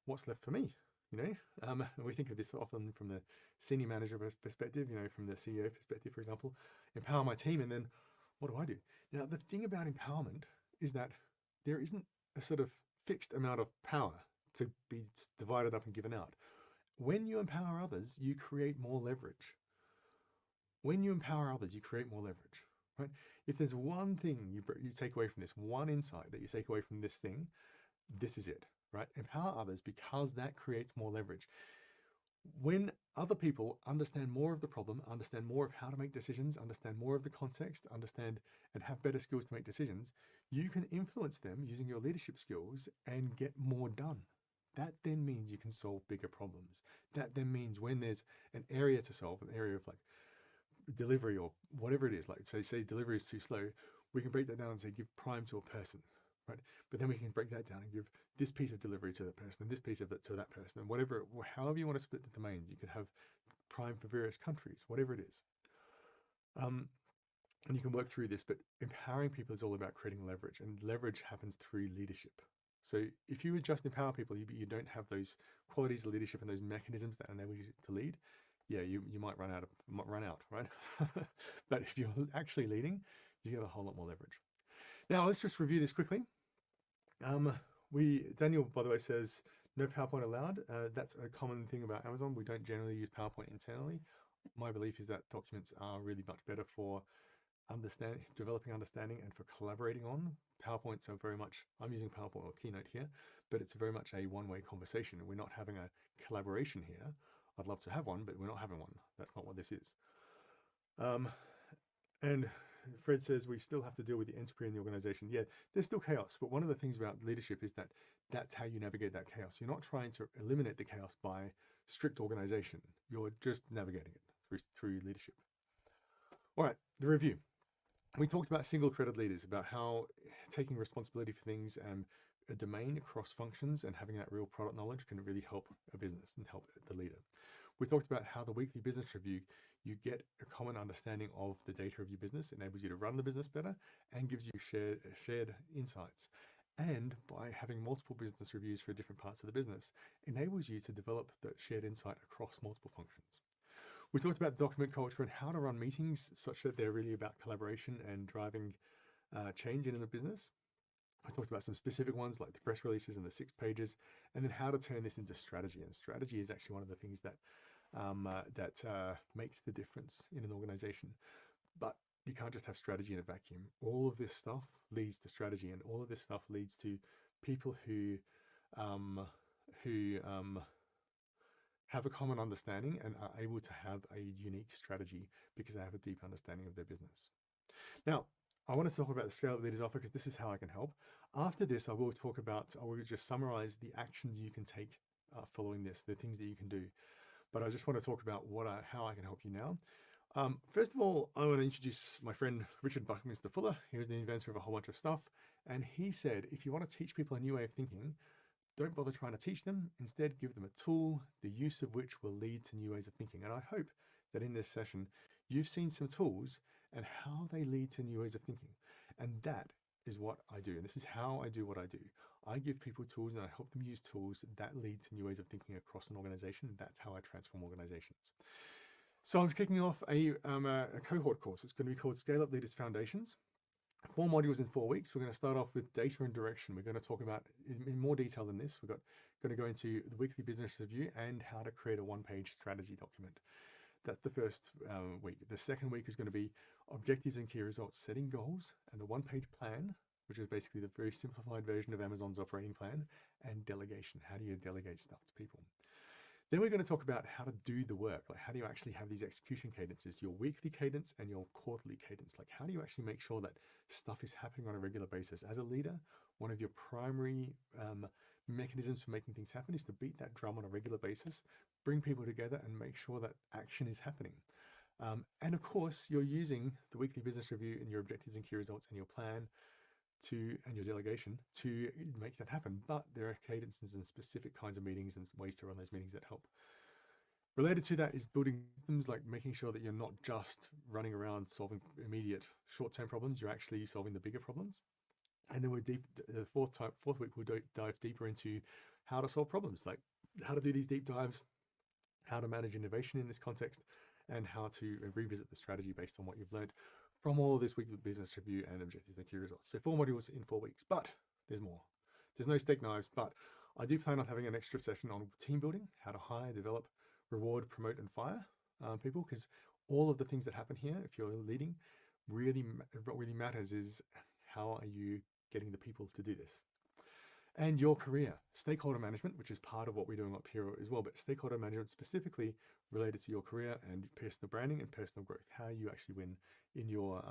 what's left for me? You know, and we think of this often from the senior manager perspective, you know, from the CEO perspective, for example, empower my team, and then what do I do? Now, the thing about empowerment is that there isn't a sort of fixed amount of power to be divided up and given out. when you empower others, you create more leverage. When you empower others, you create more leverage, right? If there's one thing you take away from this, one insight that you take away from this thing, this is it, right? Empower others, because that creates more leverage. When other people understand more of the problem, understand more of how to make decisions, understand more of the context, understand and have better skills to make decisions, you can influence them using your leadership skills and get more done. That then means you can solve bigger problems. That then means when there's an area to solve, an area of like delivery or whatever it is, like say delivery is too slow, we can break that down and say give prime to a person, right? But then we can break that down and give this piece of delivery to that person and this piece of it to that person, and whatever, however you want to split the domains. You can have prime for various countries, whatever it is. And you can work through this, but empowering people is all about creating leverage, and leverage happens through leadership. So if you would just empower people, you don't have those qualities of leadership and those mechanisms that enable you to lead, yeah, you might run out, right? But if you're actually leading, you get a whole lot more leverage. Now let's just review this quickly. Daniel, by the way, says no PowerPoint allowed. That's a common thing about Amazon. We don't generally use PowerPoint internally. My belief is that documents are really much better for developing understanding and for collaborating on. PowerPoints are very much, I'm using PowerPoint or Keynote here, but it's very much a one-way conversation. We're not having a collaboration here. I'd love to have one, but we're not having one. That's not what this is. And Fred says we still have to deal with the entropy in the organization. Yeah, there's still chaos, but one of the things about leadership is that that's how you navigate that chaos. You're not trying to eliminate the chaos by strict organization. You're just navigating it through leadership. All right, the review. We talked about single-threaded leaders, about how taking responsibility for things and a domain across functions and having that real product knowledge can really help a business and help the leader. We talked about how the weekly business review, you get a common understanding of the data of your business, enables you to run the business better, and gives you shared insights. And by having multiple business reviews for different parts of the business, enables you to develop that shared insight across multiple functions. We talked about document culture and how to run meetings such that they're really about collaboration and driving change in a business. I talked about some specific ones like the press releases and the 6 pages, and then how to turn this into strategy. And strategy is actually one of the things that makes the difference in an organization. But you can't just have strategy in a vacuum. All of this stuff leads to strategy, and all of this stuff leads to people who have a common understanding and are able to have a unique strategy because they have a deep understanding of their business. Now, I want to talk about the Scale Up Leaders offer because this is how I can help. After this, I will just summarize the actions you can take following this, the things that you can do. But I just want to talk about how I can help you now. First of all, I want to introduce my friend Richard Buckminster Fuller. He was the inventor of a whole bunch of stuff. And he said, if you want to teach people a new way of thinking, don't bother trying to teach them. Instead, give them a tool, the use of which will lead to new ways of thinking. And I hope that in this session, you've seen some tools and how they lead to new ways of thinking. And that is what I do. And this is how I do what I do. I give people tools and I help them use tools that lead to new ways of thinking across an organization. And that's how I transform organizations. So I'm kicking off a cohort course. It's going to be called Scale Up Leaders Foundations. 4 modules in 4 weeks. We're going to start off with data and direction. We're going to talk about in more detail than this. Going to go into the weekly business review and how to create a 1-page strategy document. That's the first week. The second week is going to be objectives and key results, setting goals, and the 1-page plan, which is basically the very simplified version of Amazon's operating plan, and delegation. How do you delegate stuff to people? Then we're going to talk about how to do the work. Like, how do you actually have these execution cadences, your weekly cadence and your quarterly cadence? Like, how do you actually make sure that stuff is happening on a regular basis? As a leader, one of your primary mechanisms for making things happen is to beat that drum on a regular basis, bring people together and make sure that action is happening. And of course, you're using the weekly business review and your objectives and key results and your plan and your delegation to make that happen. But there are cadences and specific kinds of meetings and ways to run those meetings that help. Related to that is building systems, like making sure that you're not just running around solving immediate short-term problems, you're actually solving the bigger problems. And then the fourth week, we'll dive deeper into how to solve problems, like how to do these deep dives, how to manage innovation in this context, and how to revisit the strategy based on what you've learned from all of this weekly business review and objectives and key results. So 4 modules in 4 weeks, but there's more. There's no steak knives, but I do plan on having an extra session on team building, how to hire, develop, reward, promote, and fire people, because all of the things that happen here, if you're leading, really what really matters is how are you getting the people to do this. And your career, stakeholder management, which is part of what we're doing up here as well, but stakeholder management specifically related to your career and personal branding and personal growth, how you actually win in your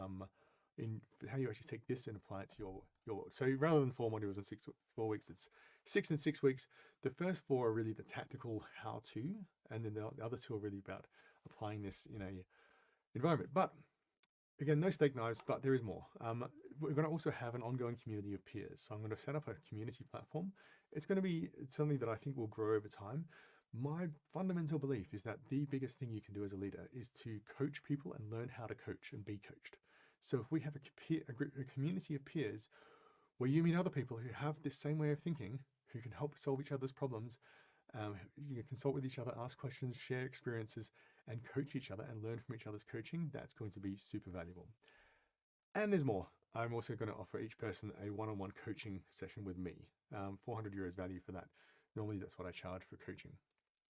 in how you actually take this and apply it to your world. So rather than 4 modules in 4 weeks, it's 6 in 6 weeks. The first 4 are really the tactical how to, and then the other 2 are really about applying this in a environment. But again, no steak knives, but there is more. We're going to also have an ongoing community of peers. So I'm going to set up a community platform. It's going to be something that I think will grow over time. My fundamental belief is that the biggest thing you can do as a leader is to coach people and learn how to coach and be coached. So if we have a community of peers where you meet other people who have this same way of thinking, who can help solve each other's problems, you can consult with each other, ask questions, share experiences, and coach each other and learn from each other's coaching, that's going to be super valuable. And there's more. I'm also going to offer each person a one-on-one coaching session with me. 400 euros value for that. Normally that's what I charge for coaching.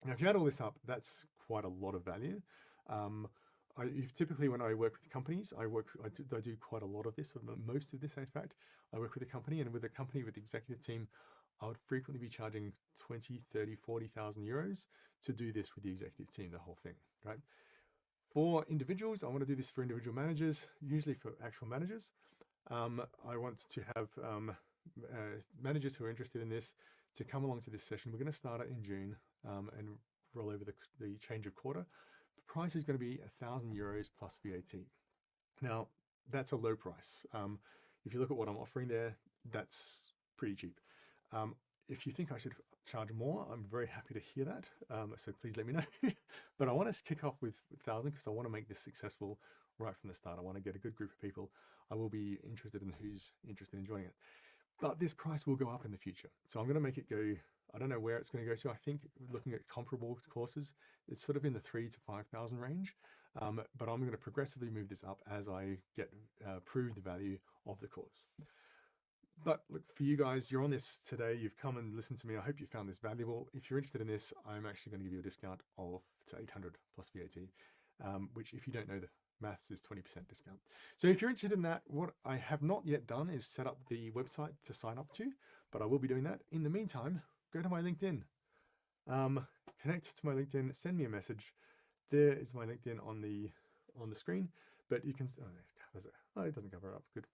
Now, if you add all this up, that's quite a lot of value. Typically when I work with companies, I do quite a lot of this, most of this in fact. I work with a company, and with a company, with the executive team, I would frequently be charging 20, 30, 40,000 euros to do this with the executive team, the whole thing, right? For individuals, I want to do this for individual managers, usually for actual managers. I want to have managers who are interested in this to come along to this session. We're going to start it in June and roll over the change of quarter. The price is going to be 1,000 euros plus VAT. Now, that's a low price. If you look at what I'm offering there, that's pretty cheap. If you think I should charge more, I'm very happy to hear that. So please let me know. But I want to kick off with 1,000 because I want to make this successful right from the start. I want to get a good group of people. I will be interested in who's interested in joining it. But this price will go up in the future. So I'm going to make it go, I don't know where it's going to go to. I think looking at comparable courses, it's sort of in the 3,000 to 5,000 range. But I'm going to progressively move this up as I get proved the value of the course. But look, for you guys, you're on this today, you've come and listened to me. I hope you found this valuable. If you're interested in this, I'm actually going to give you a discount to 800 plus VAT, which, if you don't know the maths, is 20% discount. So if you're interested in that, what I have not yet done is set up the website to sign up to, but I will be doing that. In the meantime, go to my LinkedIn, connect to my LinkedIn, send me a message. There is my LinkedIn on the screen, but you can, it doesn't cover it up, good.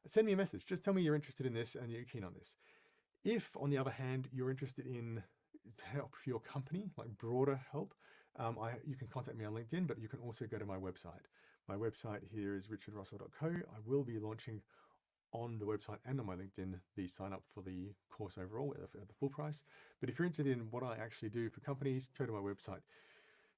Send me a message. Just tell me you're interested in this and you're keen on this. If, on the other hand, you're interested in help for your company, like broader help, you can contact me on LinkedIn, but you can also go to my website. My website here is richardrussell.co. I will be launching on the website and on my LinkedIn the sign up for the course overall at the full price. But if you're interested in what I actually do for companies, go to my website.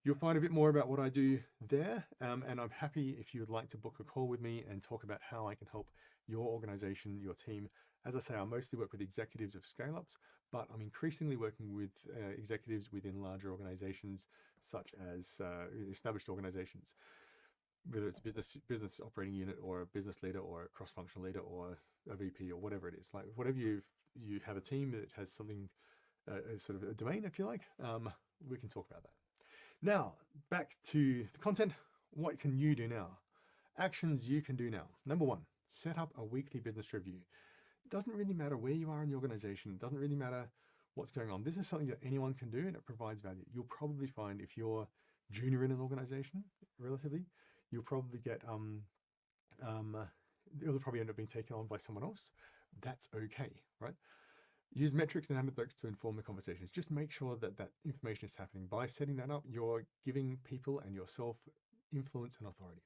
You'll find a bit more about what I do there, and I'm happy if you would like to book a call with me and talk about how I can help your organization, your team. As I say, I mostly work with executives of scale-ups, but I'm increasingly working with executives within larger organizations, such as established organizations, whether it's business operating unit or a business leader or a cross-functional leader or a VP or whatever it is. Like whatever you have a team that has something, sort of a domain, if you like, we can talk about that. Now, back to the content. What can you do now? Actions you can do now. Number 1, set up a weekly business review. It doesn't really matter where you are in the organization. It doesn't really matter what's going on. This is something that anyone can do, and it provides value. You'll probably find if you're junior in an organization, relatively, you'll probably get, it'll probably end up being taken on by someone else. That's okay, right? Use metrics and analytics to inform the conversations. Just make sure that that information is happening. By setting that up, you're giving people and yourself influence and authority.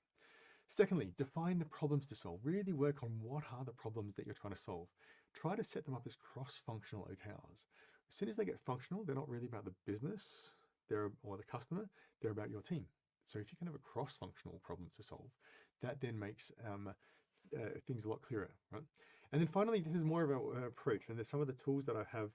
Secondly, define the problems to solve. Really work on what are the problems that you're trying to solve. Try to set them up as cross-functional OKRs. As soon as they get functional, they're not really about the business or the customer, they're about your team. So if you can have a cross-functional problem to solve, that then makes things a lot clearer, right? And then finally, this is more of an approach, and there's some of the tools that I have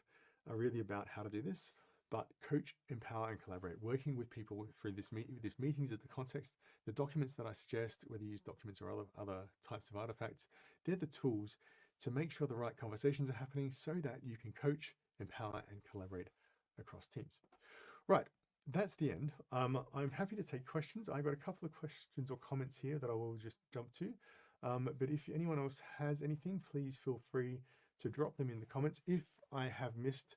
are really about how to do this, but coach, empower, and collaborate, working with people through this meetings at the context, the documents that I suggest, whether you use documents or other types of artifacts, they're the tools to make sure the right conversations are happening so that you can coach, empower and collaborate across teams. Right, that's the end. I'm happy to take questions. I've got a couple of questions or comments here that I will just jump to. But if anyone else has anything, please feel free to drop them in the comments. If I have missed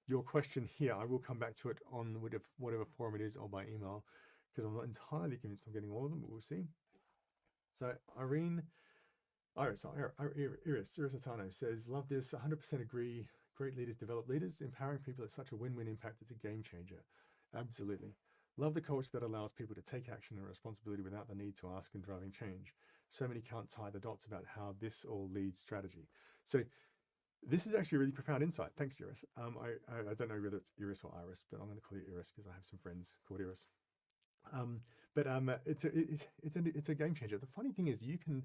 your question here, I will come back to it on whatever forum it is or by email, because I'm not entirely convinced I'm getting all of them, but we'll see. So Iris Atano says, love this, 100% agree. Great leaders develop leaders. Empowering people is such a win-win impact. It's a game changer. Absolutely. Love the culture that allows people to take action and responsibility without the need to ask and driving change. So many can't tie the dots about how this all leads strategy. So this is actually a really profound insight. Thanks, Iris. I don't know whether it's Iris or Iris, but I'm going to call you Iris because I have some friends called Iris. It's a game changer. The funny thing is, you can,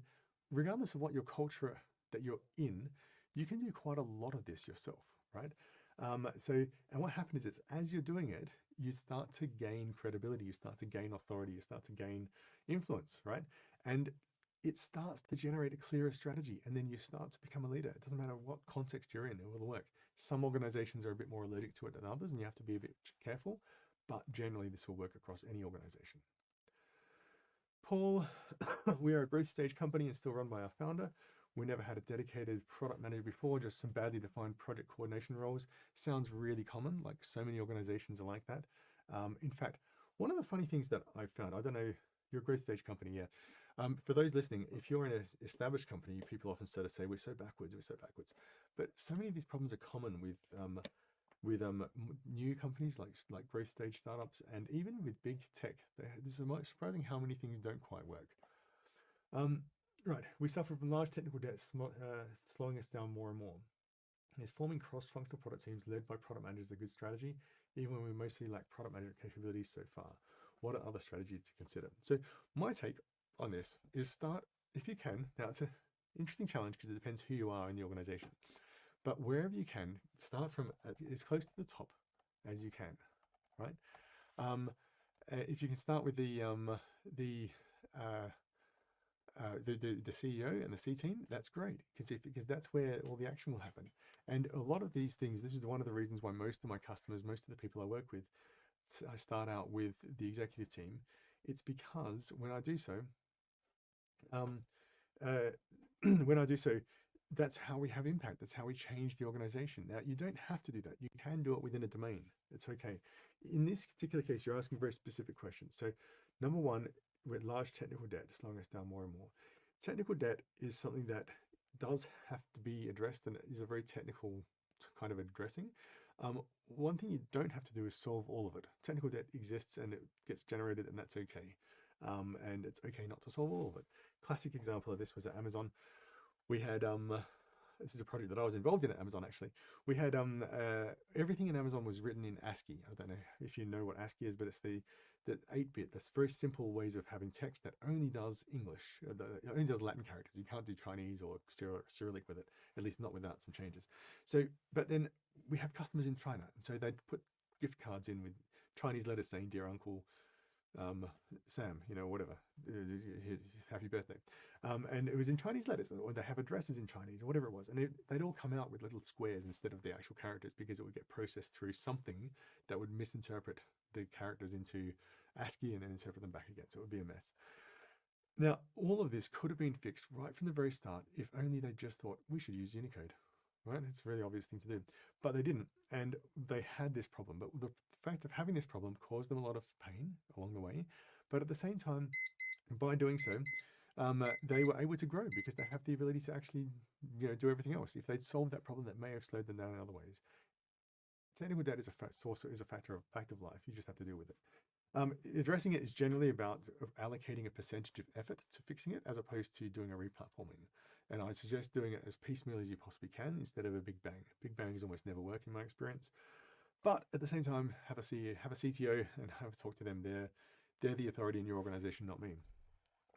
regardless of what your culture that you're in, you can do quite a lot of this yourself, right? And what happens is, as you're doing it, you start to gain credibility, you start to gain authority, you start to gain influence, right? And it starts to generate a clearer strategy, and then you start to become a leader. It doesn't matter what context you're in, it will work. Some organizations are a bit more allergic to it than others, and you have to be a bit careful, but generally this will work across any organization. Paul, we are a growth stage company and still run by our founder. We never had a dedicated product manager before, just some badly defined project coordination roles. Sounds really common, like so many organizations are like that. In fact, one of the funny things that I've found, I don't know, you're a growth stage company, yeah. For those listening, if you're in an established company, people often sort of say, we're so backwards. But so many of these problems are common with new companies like growth stage startups, and even with big tech. This is surprising how many things don't quite work. Right, we suffer from large technical debt slowing us down more and more. Is forming cross-functional product teams led by product managers a good strategy, even when we mostly lack product management capabilities so far? What are other strategies to consider? So my take on this is start, if you can, now it's an interesting challenge because it depends who you are in the organization, but wherever you can, start from as close to the top as you can, right? If you can start with the CEO and the C team, that's great, because that's where all the action will happen. And a lot of these things, this is one of the reasons why most of my customers, most of the people I work with, I start out with the executive team. It's because when I do so, that's how we have impact. That's how we change the organization. Now, you don't have to do that. You can do it within a domain. It's okay. In this particular case, you're asking very specific questions. So number one, with large technical debt slowing us down more and more. Technical debt is something that does have to be addressed, and is a very technical kind of addressing. One thing you don't have to do is solve all of it. Technical debt exists and it gets generated, and that's okay. And it's okay not to solve all of it. Classic example of this was at Amazon. We had this is a project that I was involved in at Amazon, actually. We had everything in Amazon was written in ASCII. I don't know if you know what ASCII is, but it's the 8-bit. That's very simple ways of having text that only does English, only does Latin characters. You can't do Chinese or Cyrillic with it, at least not without some changes. So, but then we have customers in China, and so they'd put gift cards in with Chinese letters saying, "Dear Uncle Sam," you know, whatever, happy birthday. And it was in Chinese letters, or they have addresses in Chinese, or whatever it was. And they'd all come out with little squares instead of the actual characters, because it would get processed through something that would misinterpret the characters into ASCII and then interpret them back again. So it would be a mess. Now, all of this could have been fixed right from the very start if only they just thought we should use Unicode, right? It's a really obvious thing to do, but they didn't. And they had this problem, but the fact of having this problem caused them a lot of pain along the way. But at the same time, by doing so, they were able to grow because they have the ability to actually, do everything else. If they'd solved that problem, that may have slowed them down in other ways. Technical debt is a factor of life. You just have to deal with it. Addressing it is generally about allocating a percentage of effort to fixing it, as opposed to doing a replatforming. And I suggest doing it as piecemeal as you possibly can instead of a big bang. Big bangs almost never work in my experience. But at the same time, have a CTO and have a talk to them. They're the authority in your organization, not me.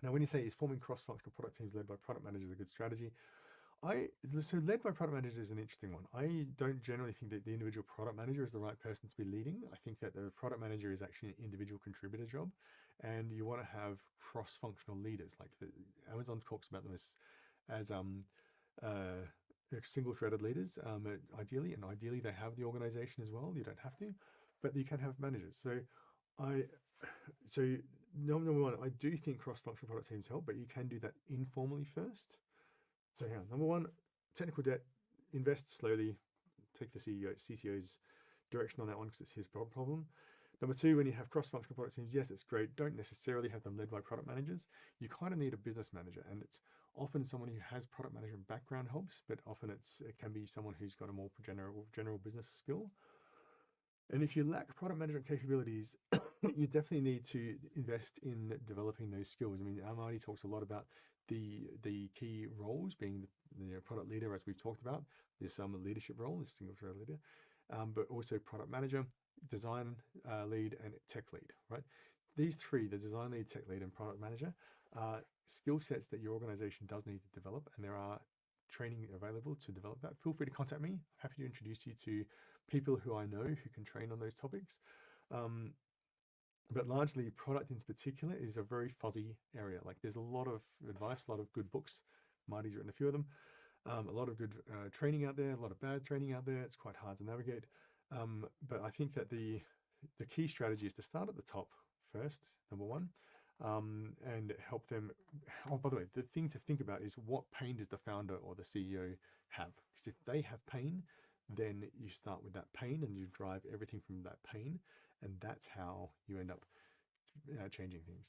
Now, when you say, is forming cross-functional product teams led by product managers a good strategy? So led by product managers is an interesting one. I don't generally think that the individual product manager is the right person to be leading. I think that the product manager is actually an individual contributor job, and you want to have cross-functional leaders. Like Amazon talks about them as single-threaded leaders, ideally, and ideally they have the organization as well. You don't have to, but you can have managers. So number one, I do think cross-functional product teams help, but you can do that informally first. So yeah, number one, technical debt, invest slowly, take the CCO's direction on that one because it's his problem. Number two, when you have cross-functional product teams, yes, it's great. Don't necessarily have them led by product managers. You kind of need a business manager, and it's often someone who has product management background helps, but often it can be someone who's got a more general business skill. And if you lack product management capabilities, you definitely need to invest in developing those skills. I mean, Armani talks a lot about the key roles being the product leader, as we've talked about. There's some leadership role, this single thread leader, but also product manager, design lead, and tech lead, right? These three, the design lead, tech lead, and product manager, are skill sets that your organization does need to develop, and there are training available to develop that. Feel free to contact me. I'm happy to introduce you to people who I know who can train on those topics. But largely product in particular is a very fuzzy area. Like there's a lot of advice, a lot of good books. Marty's written a few of them. A lot of good training out there, a lot of bad training out there. It's quite hard to navigate. But I think that the key strategy is to start at the top first, number one, and help them. Oh, by the way, the thing to think about is what pain does the founder or the CEO have? Because if they have pain, then you start with that pain and you drive everything from that pain, and that's how you end up changing things.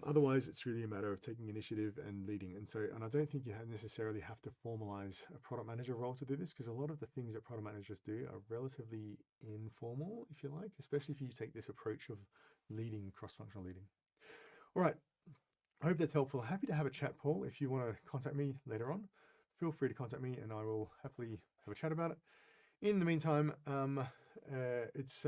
Otherwise, it's really a matter of taking initiative and leading. And I don't think you necessarily have to formalize a product manager role to do this, because a lot of the things that product managers do are relatively informal, if you like, especially if you take this approach of leading, cross-functional leading. All right, I hope that's helpful. Happy to have a chat, Paul. If you want to contact me later on, feel free to contact me and I will happily have a chat about it. In the meantime, it's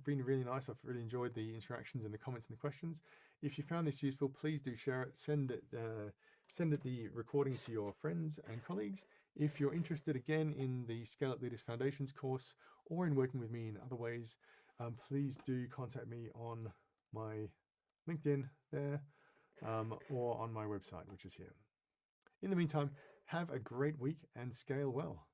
been really nice. I've really enjoyed the interactions and the comments and the questions. If you found this useful, please do share it. Send the recording to your friends and colleagues. If you're interested again in the Scale Up Leaders Foundations course or in working with me in other ways, please do contact me on my LinkedIn there or on my website, which is here. In the meantime, have a great week and scale well.